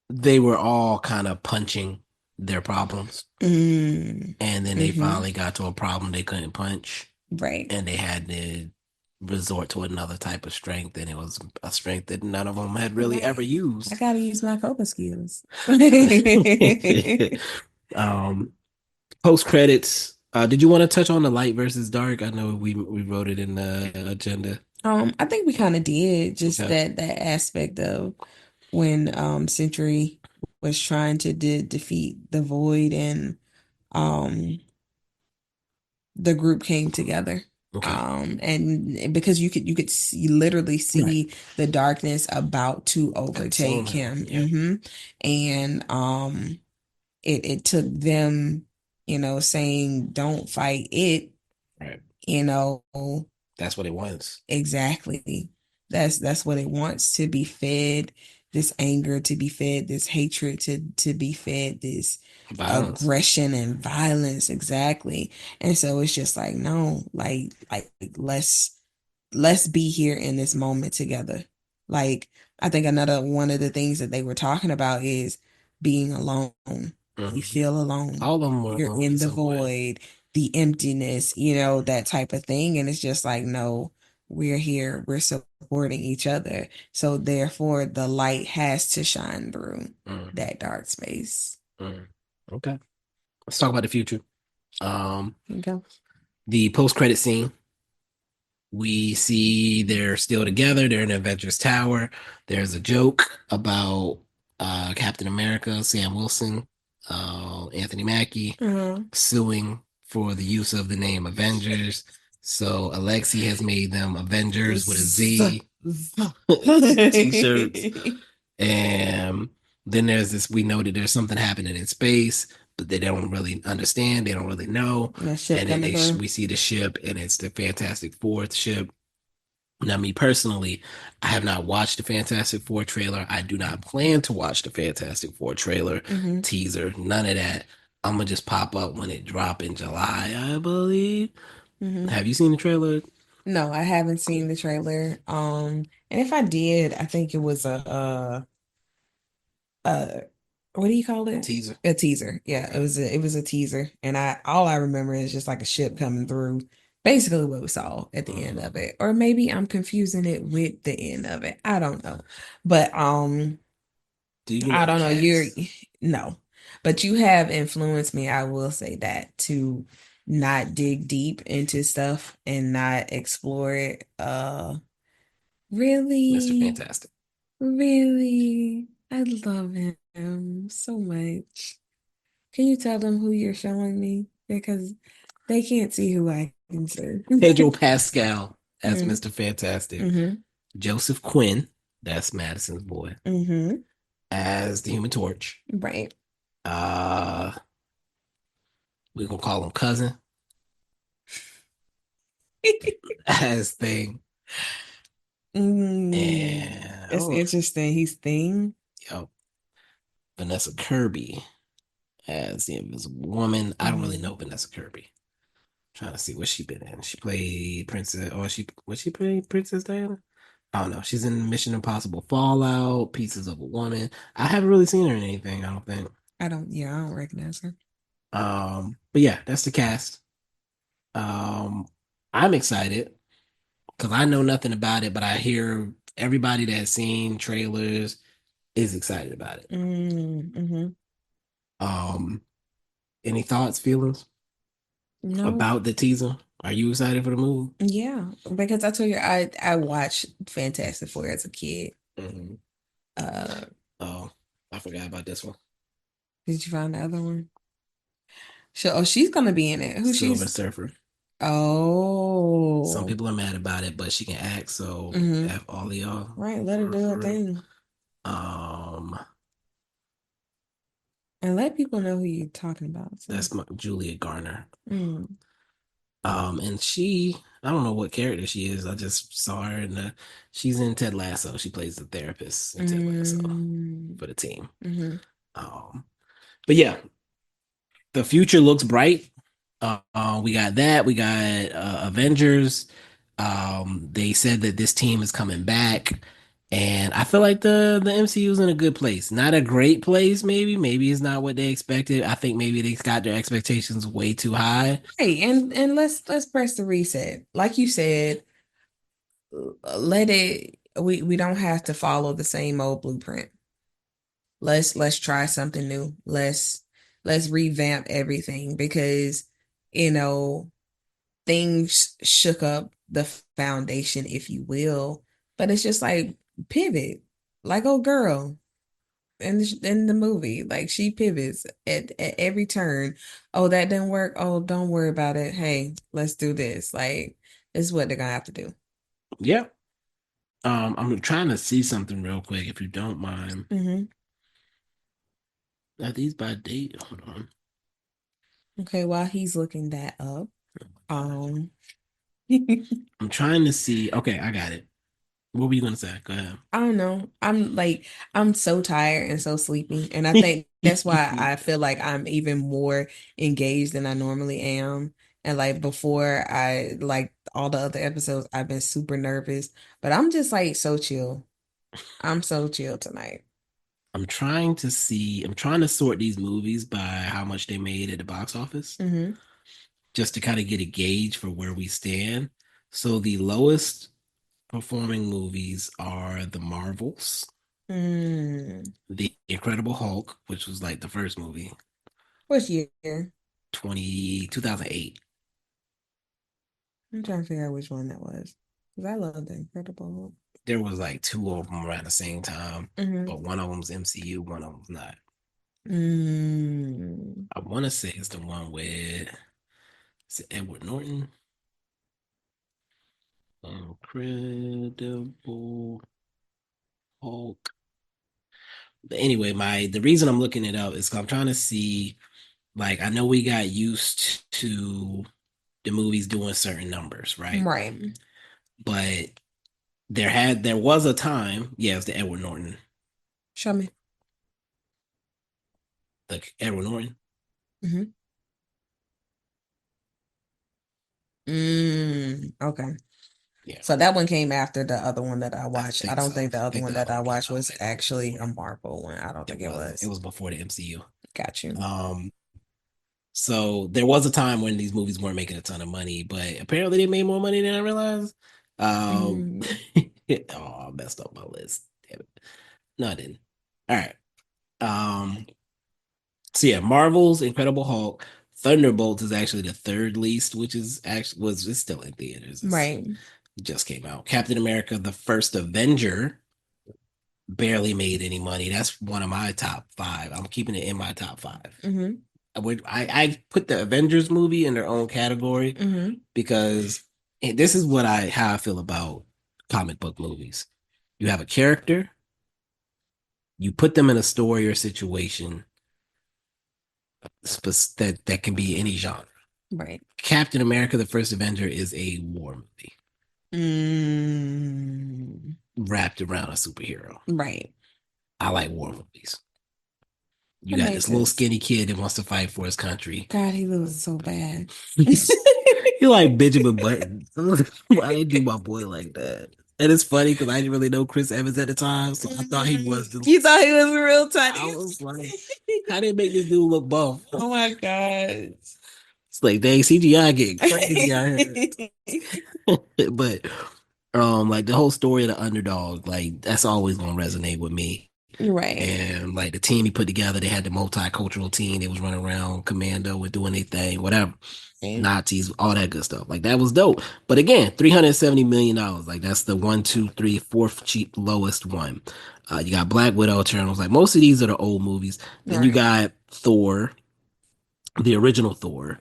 [SPEAKER 1] they were all kind of punching their problems.
[SPEAKER 2] Mm,
[SPEAKER 1] And then they
[SPEAKER 2] hmm.
[SPEAKER 1] finally got to a problem they couldn't punch.
[SPEAKER 2] Right.
[SPEAKER 1] And they had to resort to another type of strength. And it was a strength that none of them had really ever
[SPEAKER 2] Right. I
[SPEAKER 1] used.
[SPEAKER 2] gotta use my coping skills.
[SPEAKER 1] um, Post credits. Did you want to touch on the light versus dark? I know we wrote it in the agenda.
[SPEAKER 2] I think we kind of did just
[SPEAKER 1] Okay.
[SPEAKER 2] that aspect of when Sentry was trying to defeat the Void and um the group came together.
[SPEAKER 1] Okay.
[SPEAKER 2] And because you could literally
[SPEAKER 1] Right.
[SPEAKER 2] see the darkness about to overtake
[SPEAKER 1] Consume him.
[SPEAKER 2] him.
[SPEAKER 1] Yeah.
[SPEAKER 2] And it took them, saying don't fight it,
[SPEAKER 1] Right.
[SPEAKER 2] you know,
[SPEAKER 1] That's what it was.
[SPEAKER 2] exactly. That's what it wants to be fed, this anger to be fed, this hatred to be fed, this
[SPEAKER 1] Violence.
[SPEAKER 2] aggression and violence, exactly. And so it's just like, no, like let's be here in this moment together. Like, I think another one of the things that they were talking about is being alone. You
[SPEAKER 1] Mhm.
[SPEAKER 2] feel alone.
[SPEAKER 1] All of them were
[SPEAKER 2] You're
[SPEAKER 1] alone in
[SPEAKER 2] in the
[SPEAKER 1] some way.
[SPEAKER 2] void, the emptiness, that type of thing. And it's just like, no, we're here, we're supporting each other. So therefore, the light has to shine through
[SPEAKER 1] Mm,
[SPEAKER 2] that dark space.
[SPEAKER 1] mm. Okay. Let's talk about the future. Um,
[SPEAKER 2] Okay.
[SPEAKER 1] the post-credit scene. We see they're still together. They're in Avengers Tower. There's a joke about Captain America, Sam Wilson, Anthony Mackie
[SPEAKER 2] Uh-huh.
[SPEAKER 1] suing for the use of the name Avengers. So Alexi has made them Avengers with a Z t-shirts. And then there's this, we know that there's something happening in space, but they don't really understand. They don't really know.
[SPEAKER 2] That ship
[SPEAKER 1] And then
[SPEAKER 2] coming through.
[SPEAKER 1] we see the ship, and it's the Fantastic Four ship. Now, me personally, I have not watched the Fantastic Four trailer. I do not plan to watch the Fantastic Four trailer,
[SPEAKER 2] Hmm.
[SPEAKER 1] teaser, none of that. I'm gonna just pop up when it drop in July, I believe.
[SPEAKER 2] Hmm.
[SPEAKER 1] Have you seen the trailer?
[SPEAKER 2] No, I haven't seen
[SPEAKER 1] Cool.
[SPEAKER 2] the trailer. And if I did, I think it was a what do you call it?
[SPEAKER 1] Teaser.
[SPEAKER 2] A teaser. Yeah,
[SPEAKER 1] Okay.
[SPEAKER 2] it was a teaser. And all I remember is just like a ship coming through. Basically what we saw at the end
[SPEAKER 1] Mhm.
[SPEAKER 2] of it. Or maybe I'm confusing it with the end of it. I don't know. But
[SPEAKER 1] Do you know
[SPEAKER 2] I
[SPEAKER 1] the
[SPEAKER 2] don't know.
[SPEAKER 1] cast?
[SPEAKER 2] No. But you have influenced me, I will say that, to not dig deep into stuff and not explore it.
[SPEAKER 1] Mr.
[SPEAKER 2] Really?
[SPEAKER 1] Fantastic.
[SPEAKER 2] Really? I love him so much. Can you tell them who you're showing me? Because they can't see who I can see.
[SPEAKER 1] Pedro Pascal as
[SPEAKER 2] Hmm.
[SPEAKER 1] Mr. Fantastic.
[SPEAKER 2] Hmm.
[SPEAKER 1] Joseph Quinn, that's Madison's boy,
[SPEAKER 2] Hmm.
[SPEAKER 1] as the Human Torch.
[SPEAKER 2] Right.
[SPEAKER 1] Uh, we're gonna call him Cousin as Thing. And
[SPEAKER 2] That's interesting. He's Thing.
[SPEAKER 1] yo, Vanessa Kirby as the Invisible Woman. I don't really
[SPEAKER 2] Hmm.
[SPEAKER 1] know Vanessa Kirby. Trying to see what she been in. She played Princess. Oh, she played Princess Diana? I don't know. She's in Mission Impossible Fallout, Pieces of a Woman. I haven't really seen her in anything, I don't think.
[SPEAKER 2] I don't recognize her.
[SPEAKER 1] But yeah, that's the cast. I'm excited because I know nothing about it, but I hear everybody that has seen trailers is excited about it.
[SPEAKER 2] Mm-hmm.
[SPEAKER 1] Um, any thoughts, feelings
[SPEAKER 2] No,
[SPEAKER 1] about the teaser? Are you excited for the movie?
[SPEAKER 2] yeah, because I told you I watched Fantastic Four as a kid.
[SPEAKER 1] Mhm.
[SPEAKER 2] Uh,
[SPEAKER 1] Oh, I forgot about this one.
[SPEAKER 2] did you find the other one? She's gonna be in it. Who
[SPEAKER 1] Silver
[SPEAKER 2] she's?
[SPEAKER 1] Surfer. Some
[SPEAKER 2] Oh,
[SPEAKER 1] people are mad about it, but she can act, so
[SPEAKER 2] mm-hmm.
[SPEAKER 1] F all of y'all.
[SPEAKER 2] Right, let her
[SPEAKER 1] For,
[SPEAKER 2] do her
[SPEAKER 1] for real.
[SPEAKER 2] thing
[SPEAKER 1] Um,
[SPEAKER 2] and let people know who you're talking about. So,
[SPEAKER 1] that's Julia Garner.
[SPEAKER 2] mm,
[SPEAKER 1] And I don't know what character she is. I just saw her in she's in Ted Lasso. She plays the therapist in Ted Lasso
[SPEAKER 2] mm,
[SPEAKER 1] for the team.
[SPEAKER 2] mm-hmm.
[SPEAKER 1] Um, but yeah, the future looks bright. We got that. We got Avengers. They said that this team is coming back, and I feel like the MCU is in a good place. Not a great place, maybe. Maybe it's not what they expected. I think maybe they got their expectations way too high.
[SPEAKER 2] Hey, and let's press the reset. Like you said, let it. We don't have to follow the same old blueprint. Let's try something new. Let's revamp everything because you know things shook up the foundation, if you will. But it's just like pivot, like oh girl in the movie, like she pivots at every turn. Oh, that didn't work. Oh, don't worry about it. Hey, let's do this. Like this is what they're gonna have to do.
[SPEAKER 1] Yeah. I'm trying to see something real quick, if you don't mind.
[SPEAKER 2] Hmm.
[SPEAKER 1] Are these by date? Hold on.
[SPEAKER 2] Okay, while he's looking that up, um,
[SPEAKER 1] I'm trying to see. Okay, I got it. What were you gonna say? Go ahead.
[SPEAKER 2] I don't know. I'm so tired and so sleepy. And I think that's why I feel like I'm even more engaged than I normally am. And like before like all the other episodes, I've been super nervous. But I'm just like so chill. I'm so chill tonight.
[SPEAKER 1] I'm trying to see. I'm trying to sort these movies by how much they made at the box office,
[SPEAKER 2] Hmm.
[SPEAKER 1] just to kind of get a gauge for where we stand. So the lowest performing movies are The Marvels,
[SPEAKER 2] Mm.
[SPEAKER 1] The Incredible Hulk, which was like the first movie,
[SPEAKER 2] What year?
[SPEAKER 1] 2008.
[SPEAKER 2] I'm trying to figure out which one that was. Because I love The Incredible
[SPEAKER 1] There was like two of them around the same time,
[SPEAKER 2] Hulk.
[SPEAKER 1] but one of them's MCU, one of them's not.
[SPEAKER 2] Mm.
[SPEAKER 1] I want to say it's the one with, is it Edward Norton? Incredible Hulk. But anyway, the reason I'm looking it up is 'cause I'm trying to see, like, I know we got used to the movies doing certain numbers, right?
[SPEAKER 2] Right.
[SPEAKER 1] But there was a time, yeah, it's the Edward Norton,
[SPEAKER 2] Show me.
[SPEAKER 1] the Edward Norton.
[SPEAKER 2] Hmm. Okay.
[SPEAKER 1] Yeah,
[SPEAKER 2] So that one came after the other one that I
[SPEAKER 1] I
[SPEAKER 2] watched. I
[SPEAKER 1] think
[SPEAKER 2] don't
[SPEAKER 1] so.
[SPEAKER 2] think the
[SPEAKER 1] I
[SPEAKER 2] other
[SPEAKER 1] think
[SPEAKER 2] one
[SPEAKER 1] the
[SPEAKER 2] that
[SPEAKER 1] other
[SPEAKER 2] I
[SPEAKER 1] one came
[SPEAKER 2] watched
[SPEAKER 1] out
[SPEAKER 2] was
[SPEAKER 1] later.
[SPEAKER 2] actually a Marvel one. I don't think
[SPEAKER 1] It
[SPEAKER 2] it
[SPEAKER 1] wasn't. It
[SPEAKER 2] was.
[SPEAKER 1] was before the MCU.
[SPEAKER 2] Got you.
[SPEAKER 1] Um, so there was a time when these movies weren't making a ton of money, but apparently they made more money than I realized.
[SPEAKER 2] Mm.
[SPEAKER 1] Oh, I messed up my list. Damn it. No, I didn't. All right. Um, so yeah, Marvel's Incredible Hulk, Thunderbolts is actually the third least, which is actually was it's still in theaters.
[SPEAKER 2] Right.
[SPEAKER 1] It just came out. Captain America, the first Avenger, barely made any money. That's one of my top five. I'm keeping it in my top five.
[SPEAKER 2] Hmm.
[SPEAKER 1] I put the Avengers movie in their own category
[SPEAKER 2] Hmm.
[SPEAKER 1] because this is what I how I feel about comic book movies. You have a character, you put them in a story or situation that can be any genre.
[SPEAKER 2] Right.
[SPEAKER 1] Captain America: The First Avenger is a war movie
[SPEAKER 2] Mm.
[SPEAKER 1] wrapped around a superhero.
[SPEAKER 2] Right.
[SPEAKER 1] I like war movies. You
[SPEAKER 2] That
[SPEAKER 1] got
[SPEAKER 2] makes
[SPEAKER 1] this little
[SPEAKER 2] sense.
[SPEAKER 1] skinny kid that wants to fight for his country.
[SPEAKER 2] God, he looks so bad.
[SPEAKER 1] You like Benjamin Button. Why they do my boy like that? And it's funny because I didn't really know Chris Evans at the time, so I thought he was the.
[SPEAKER 2] You thought he was real
[SPEAKER 1] I
[SPEAKER 2] tiny.
[SPEAKER 1] was like, how they make this dude look buff?
[SPEAKER 2] Oh my God.
[SPEAKER 1] It's like, dang, CGI getting crazy out here. But like the whole story of the underdog, like that's always gonna resonate with me.
[SPEAKER 2] Right.
[SPEAKER 1] And like the team he put together, they had the multicultural team. They was running around commando with doing their thing, whatever.
[SPEAKER 2] Right.
[SPEAKER 1] Nazis, all that good stuff. Like that was dope. But again, $370 million. Like that's the one, two, three, fourth cheap lowest one. You got Black Widow, Eternals. Like most of these are the old movies. Then you
[SPEAKER 2] Right.
[SPEAKER 1] got Thor, the original Thor.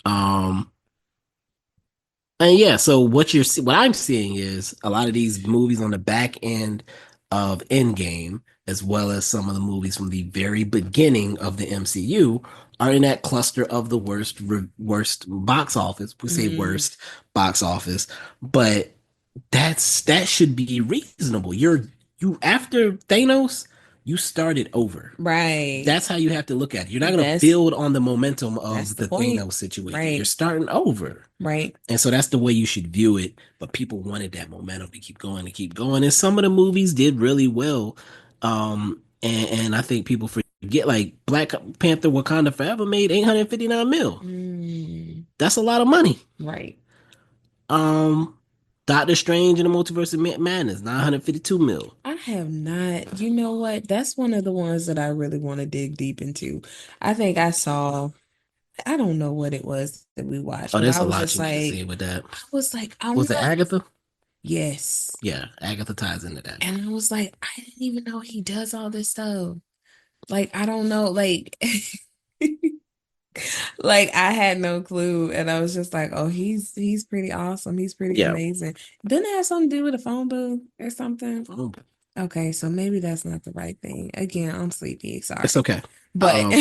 [SPEAKER 1] Um, and yeah, so what I'm seeing is a lot of these movies on the back end of Endgame, as well as some of the movies from the very beginning of the MCU, are in that cluster of the worst box office. We say
[SPEAKER 2] Mm.
[SPEAKER 1] worst box office, but that should be reasonable. You after Thanos, you started over.
[SPEAKER 2] Right.
[SPEAKER 1] That's how you have to look at it. You're not going to
[SPEAKER 2] That's
[SPEAKER 1] build on the momentum
[SPEAKER 2] that's
[SPEAKER 1] of
[SPEAKER 2] the
[SPEAKER 1] the
[SPEAKER 2] point.
[SPEAKER 1] Thanos situation. You're
[SPEAKER 2] Right.
[SPEAKER 1] starting over.
[SPEAKER 2] Right.
[SPEAKER 1] And so that's the way you should view it. But people wanted that momentum to keep going and keep going. And some of the movies did really well. And I think people forget like Black Panther Wakanda Forever made 859 mil.
[SPEAKER 2] Mm.
[SPEAKER 1] That's a lot of money.
[SPEAKER 2] Right.
[SPEAKER 1] Um Doctor Strange and the Multiverse of Madness, 952 mil.
[SPEAKER 2] I have not. You know what? That's one of the ones that I really want to dig deep into. I think I saw. I don't know what it was that we watched,
[SPEAKER 1] Oh,
[SPEAKER 2] but
[SPEAKER 1] there's
[SPEAKER 2] I
[SPEAKER 1] a
[SPEAKER 2] was
[SPEAKER 1] lot
[SPEAKER 2] just
[SPEAKER 1] you need to
[SPEAKER 2] like,
[SPEAKER 1] see with that.
[SPEAKER 2] I'm
[SPEAKER 1] Was it
[SPEAKER 2] like,
[SPEAKER 1] Agatha?
[SPEAKER 2] yes.
[SPEAKER 1] Yeah, Agatha ties into that.
[SPEAKER 2] And I was like, I didn't even know he does all this stuff. Like, I don't know, like, like I had no clue, and I was just like, oh, he's pretty awesome. He's pretty
[SPEAKER 1] Yeah.
[SPEAKER 2] amazing. Didn't it have something to do with a phone booth or something? Okay, so maybe that's not the right thing. Again, I'm sleepy,
[SPEAKER 1] It's
[SPEAKER 2] sorry.
[SPEAKER 1] okay.
[SPEAKER 2] But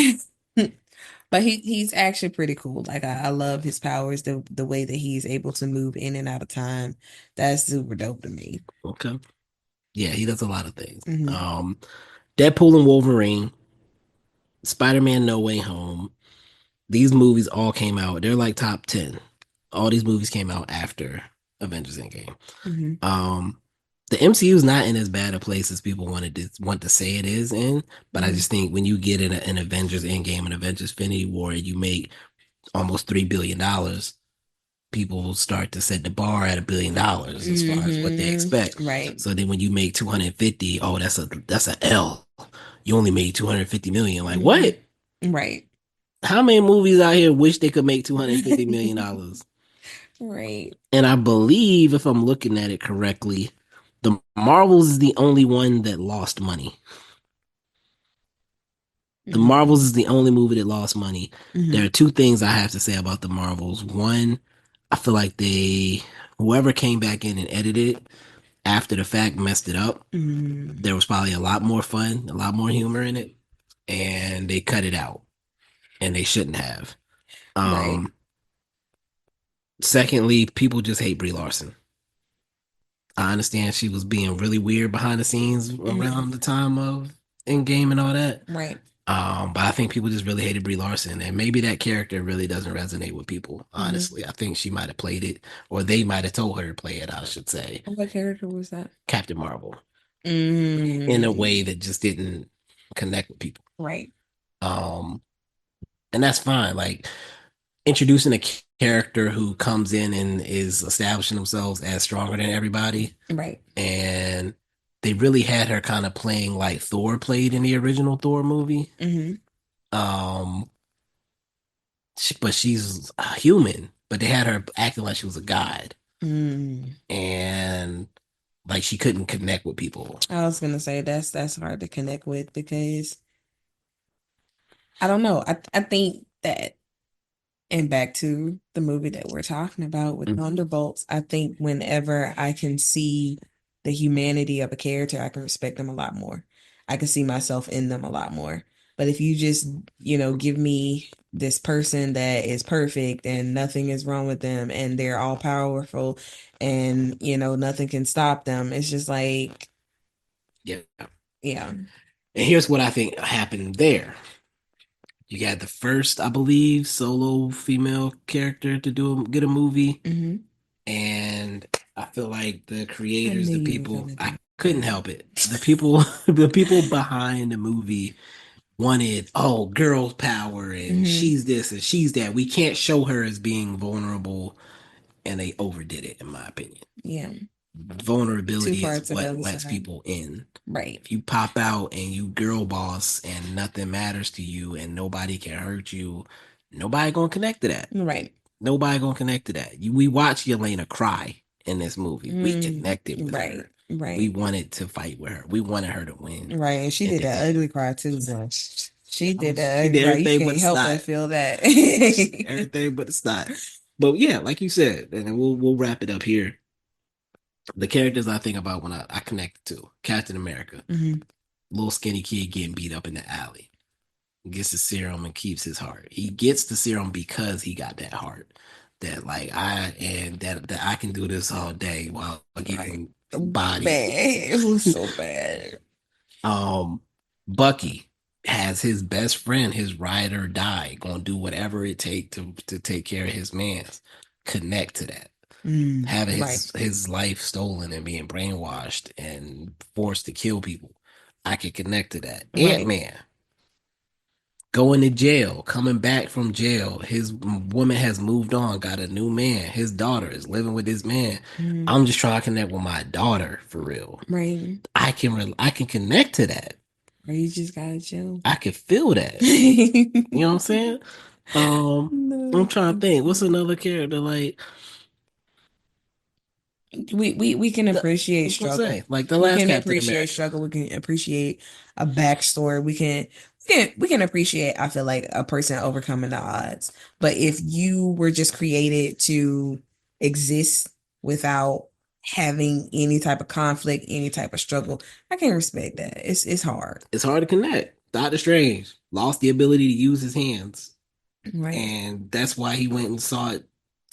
[SPEAKER 2] but he's actually pretty cool. Like I love his powers, the way that he's able to move in and out of time. That's super dope to me.
[SPEAKER 1] Okay. Yeah, he does a lot of things.
[SPEAKER 2] Hmm.
[SPEAKER 1] Deadpool and Wolverine, Spider-Man No Way Home. These movies all came out. They're like top 10. All these movies came out after Avengers Endgame.
[SPEAKER 2] Hmm.
[SPEAKER 1] Um, the MCU is not in as bad a place as people want to say it is in, but I
[SPEAKER 2] Hmm.
[SPEAKER 1] just think when you get in an Avengers Endgame and Avengers Infinity War, and you make almost $3 billion, people will start to set the bar at $1 billion as far as what they
[SPEAKER 2] Hmm.
[SPEAKER 1] expect.
[SPEAKER 2] Right.
[SPEAKER 1] So then when you make 250, oh, that's a L. You only made 250 million. Like
[SPEAKER 2] Hmm.
[SPEAKER 1] what?
[SPEAKER 2] Right.
[SPEAKER 1] How many movies out here wish they could make $250 million?
[SPEAKER 2] Right.
[SPEAKER 1] And I believe, if I'm looking at it correctly, the Marvels is the only one that lost money. The Marvels
[SPEAKER 2] Hmm.
[SPEAKER 1] is the only movie that lost money. There
[SPEAKER 2] Hmm.
[SPEAKER 1] are two things I have to say about the Marvels. One, I feel like whoever came back in and edited after the fact messed it up.
[SPEAKER 2] Hmm.
[SPEAKER 1] There was probably a lot more fun, a lot more humor in it, and they cut it out, and they shouldn't have.
[SPEAKER 2] Right.
[SPEAKER 1] Um, Secondly, people just hate Brie Larson. I understand she was being really weird behind the scenes
[SPEAKER 2] Hmm.
[SPEAKER 1] around the time of Endgame and all that.
[SPEAKER 2] Right.
[SPEAKER 1] But I think people just really hated Brie Larson, and maybe that character really doesn't resonate with people.
[SPEAKER 2] Hmm.
[SPEAKER 1] Honestly, I think she might have played it, or they might have told her to play it. I should say,
[SPEAKER 2] What character was that?
[SPEAKER 1] Captain Marvel, in a way
[SPEAKER 2] Mm.
[SPEAKER 1] that just didn't connect with people.
[SPEAKER 2] Right.
[SPEAKER 1] Um, and that's fine. Like introducing a character who comes in and is establishing themselves as stronger than everybody,
[SPEAKER 2] Right.
[SPEAKER 1] and they really had her kind of playing like Thor played in the original Thor movie.
[SPEAKER 2] Hmm.
[SPEAKER 1] Um, but she's a human, but they had her acting like she was a god,
[SPEAKER 2] Mm.
[SPEAKER 1] and like she couldn't connect with people.
[SPEAKER 2] I was gonna say that's hard to connect with because I don't know. I think that and back to the movie that we're talking about with
[SPEAKER 1] Mhm.
[SPEAKER 2] Thunderbolts, I think whenever I can see the humanity of a character, I can respect them a lot more. I can see myself in them a lot more. But if you just, give me this person that is perfect and nothing is wrong with them and they're all powerful and, nothing can stop them, it's just like,
[SPEAKER 1] Yeah.
[SPEAKER 2] yeah.
[SPEAKER 1] And here's what I think happened there. You got the first, I believe, solo female character to get a movie,
[SPEAKER 2] Hmm.
[SPEAKER 1] and I feel like the
[SPEAKER 2] I
[SPEAKER 1] creators,
[SPEAKER 2] knew
[SPEAKER 1] the
[SPEAKER 2] you were
[SPEAKER 1] people,
[SPEAKER 2] gonna
[SPEAKER 1] I
[SPEAKER 2] do
[SPEAKER 1] couldn't
[SPEAKER 2] that.
[SPEAKER 1] help it. The people, the people behind the movie wanted, oh, girl power, and
[SPEAKER 2] Hmm.
[SPEAKER 1] she's this and she's that. We can't show her as being vulnerable, and they overdid it, in my opinion.
[SPEAKER 2] Yeah. Too
[SPEAKER 1] Vulnerability
[SPEAKER 2] far
[SPEAKER 1] is
[SPEAKER 2] to the
[SPEAKER 1] what
[SPEAKER 2] other
[SPEAKER 1] lets
[SPEAKER 2] side.
[SPEAKER 1] people in.
[SPEAKER 2] Right.
[SPEAKER 1] If you pop out and you girl boss and nothing matters to you and nobody can hurt you, nobody gonna connect to that.
[SPEAKER 2] Right.
[SPEAKER 1] Nobody gonna connect to that. We watched Yelena cry in this movie. We
[SPEAKER 2] Mm,
[SPEAKER 1] connected with
[SPEAKER 2] right,
[SPEAKER 1] her. We
[SPEAKER 2] right,
[SPEAKER 1] wanted to fight with her. We wanted her to win.
[SPEAKER 2] right. And she
[SPEAKER 1] And
[SPEAKER 2] did that ugly cry too, bro. She did that
[SPEAKER 1] she
[SPEAKER 2] ugly
[SPEAKER 1] did
[SPEAKER 2] cry. You
[SPEAKER 1] everything but
[SPEAKER 2] can't
[SPEAKER 1] a
[SPEAKER 2] help
[SPEAKER 1] snot.
[SPEAKER 2] but feel that.
[SPEAKER 1] Everything but a snot. But yeah, like you said, and then we'll wrap it up here. The characters I think about when I connect to Captain America,
[SPEAKER 2] Hmm.
[SPEAKER 1] little skinny kid getting beat up in the alley, gets the serum and keeps his heart. He gets the serum because he got that heart. That like that I can do this all day while
[SPEAKER 2] Right.
[SPEAKER 1] getting bodied.
[SPEAKER 2] Bad. It was so bad.
[SPEAKER 1] um, Bucky has his best friend, his ride or die, gonna do whatever it take to take care of his man's. Connect to that.
[SPEAKER 2] Mm,
[SPEAKER 1] Having
[SPEAKER 2] right,
[SPEAKER 1] his life stolen and being brainwashed and forced to kill people. I can connect to that.
[SPEAKER 2] right.
[SPEAKER 1] Ant-Man going to jail, coming back from jail. His woman has moved on, got a new man. His daughter is living with his man.
[SPEAKER 2] Mm,
[SPEAKER 1] I'm just trying to connect with my daughter for real.
[SPEAKER 2] right.
[SPEAKER 1] I can connect to that.
[SPEAKER 2] Or you just gotta chill.
[SPEAKER 1] I can feel that. You know what I'm saying?
[SPEAKER 2] No.
[SPEAKER 1] I'm trying to think. What's another character like?
[SPEAKER 2] We can appreciate
[SPEAKER 1] I was gonna
[SPEAKER 2] struggle.
[SPEAKER 1] say like the
[SPEAKER 2] We
[SPEAKER 1] last
[SPEAKER 2] can
[SPEAKER 1] Captain
[SPEAKER 2] appreciate
[SPEAKER 1] America.
[SPEAKER 2] struggle. We can appreciate a backstory. We can appreciate, I feel like, a person overcoming the odds. But if you were just created to exist without having any type of conflict, any type of struggle, I can respect that. It's hard.
[SPEAKER 1] It's hard to connect. Doctor Strange lost the ability to use his hands,
[SPEAKER 2] Right.
[SPEAKER 1] and that's why he went and sought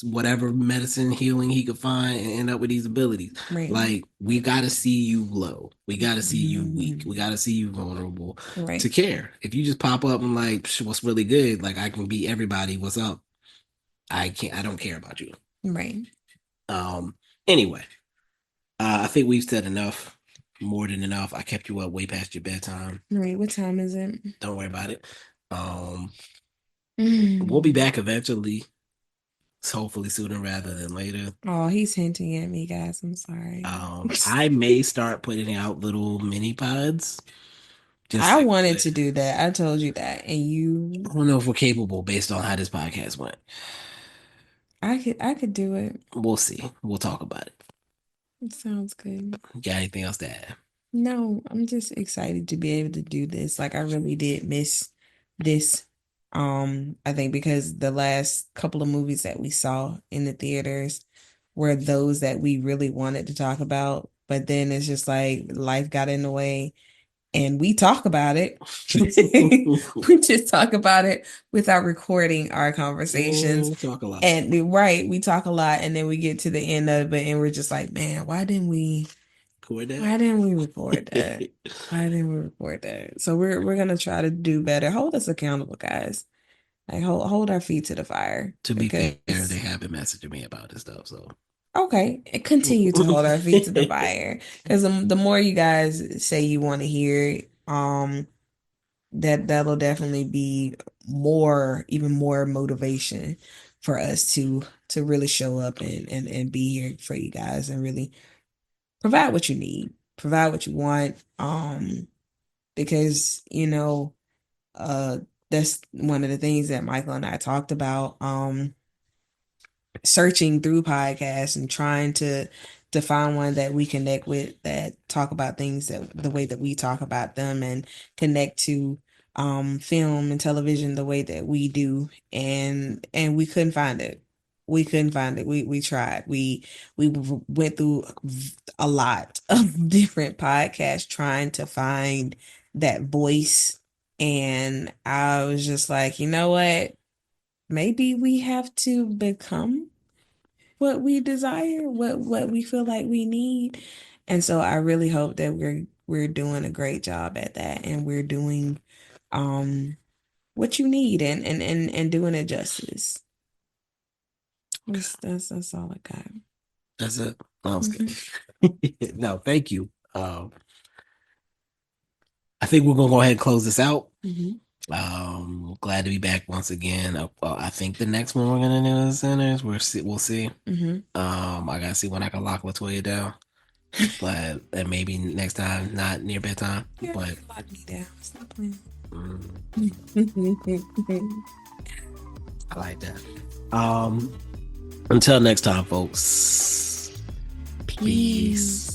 [SPEAKER 1] whatever medicine healing he could find and end up with these abilities.
[SPEAKER 2] Right.
[SPEAKER 1] Like we got to see you low. We got to see you weak.
[SPEAKER 2] Mhm.
[SPEAKER 1] We got to see you vulnerable to
[SPEAKER 2] Right.
[SPEAKER 1] care. If you just pop up and like, what's really good? Like I can beat everybody. What's up? I can't. I don't care about you.
[SPEAKER 2] Right.
[SPEAKER 1] Um. Anyway, I think we've said enough. More than enough. I kept you up way past your bedtime.
[SPEAKER 2] Right. What time is it?
[SPEAKER 1] Don't worry about it. Um. We'll be
[SPEAKER 2] Mm.
[SPEAKER 1] back eventually. Hopefully sooner rather than later.
[SPEAKER 2] Oh, he's hinting at me, guys. I'm sorry.
[SPEAKER 1] I may start putting out little mini pods. Just
[SPEAKER 2] I
[SPEAKER 1] like
[SPEAKER 2] wanted
[SPEAKER 1] what
[SPEAKER 2] to do that. I told you that. And
[SPEAKER 1] I
[SPEAKER 2] you,
[SPEAKER 1] don't know if we're capable based on how this podcast went.
[SPEAKER 2] I could do it.
[SPEAKER 1] We'll see. We'll talk about it.
[SPEAKER 2] It sounds good.
[SPEAKER 1] Got anything else to add?
[SPEAKER 2] No, I'm just excited to be able to do this. Like I really did miss this. I think because the last couple of movies that we saw in the theaters were those that we really wanted to talk about, but then it's just like life got in the way and we talk about it. We just talk about it without recording our conversations.
[SPEAKER 1] We talk a lot.
[SPEAKER 2] And right, we talk a lot and then we get to the end of it and we're just like, man,
[SPEAKER 1] Record
[SPEAKER 2] why
[SPEAKER 1] that.
[SPEAKER 2] didn't we record that? Why didn't we record that? So we're gonna try to do better. Hold us accountable, guys. Like hold our feet to the fire
[SPEAKER 1] To be fair, they
[SPEAKER 2] because
[SPEAKER 1] have been messaging me about this stuff. So
[SPEAKER 2] okay, and continue to hold our feet to the fire because the more you guys say you want to hear, that'll definitely be even more motivation for us to really show up and be here for you guys and really provide what you need, provide what you want. Because uh that's one of the things that Michael and I talked about. Searching through podcasts and trying to find one that we connect with that talk about things that the way that we talk about them and connect to film and television the way that we do and we couldn't find it. We tried. We went through a lot of different podcasts trying to find that voice and I was just like, you know what? Maybe we have to become what we desire, what we feel like we need. And so I really hope that we're doing a great job at that and we're doing um what you need and doing it justice. That's all I got.
[SPEAKER 1] that's it. No, I'm
[SPEAKER 2] Mhm.
[SPEAKER 1] kidding. No, thank you. I think we're gonna go ahead and close this out.
[SPEAKER 2] Mhm.
[SPEAKER 1] Glad to be back once again. I think the next one we're gonna do is Sinners. We'll see.
[SPEAKER 2] Mhm.
[SPEAKER 1] I gotta see when I can lock Latoya down, but and maybe next time, not near bedtime.
[SPEAKER 2] Yeah,
[SPEAKER 1] But
[SPEAKER 2] lock me down. Stop playing.
[SPEAKER 1] mm,
[SPEAKER 2] Mhm.
[SPEAKER 1] I like that. Um, until next time, folks.
[SPEAKER 2] Peace.
[SPEAKER 1] Peace.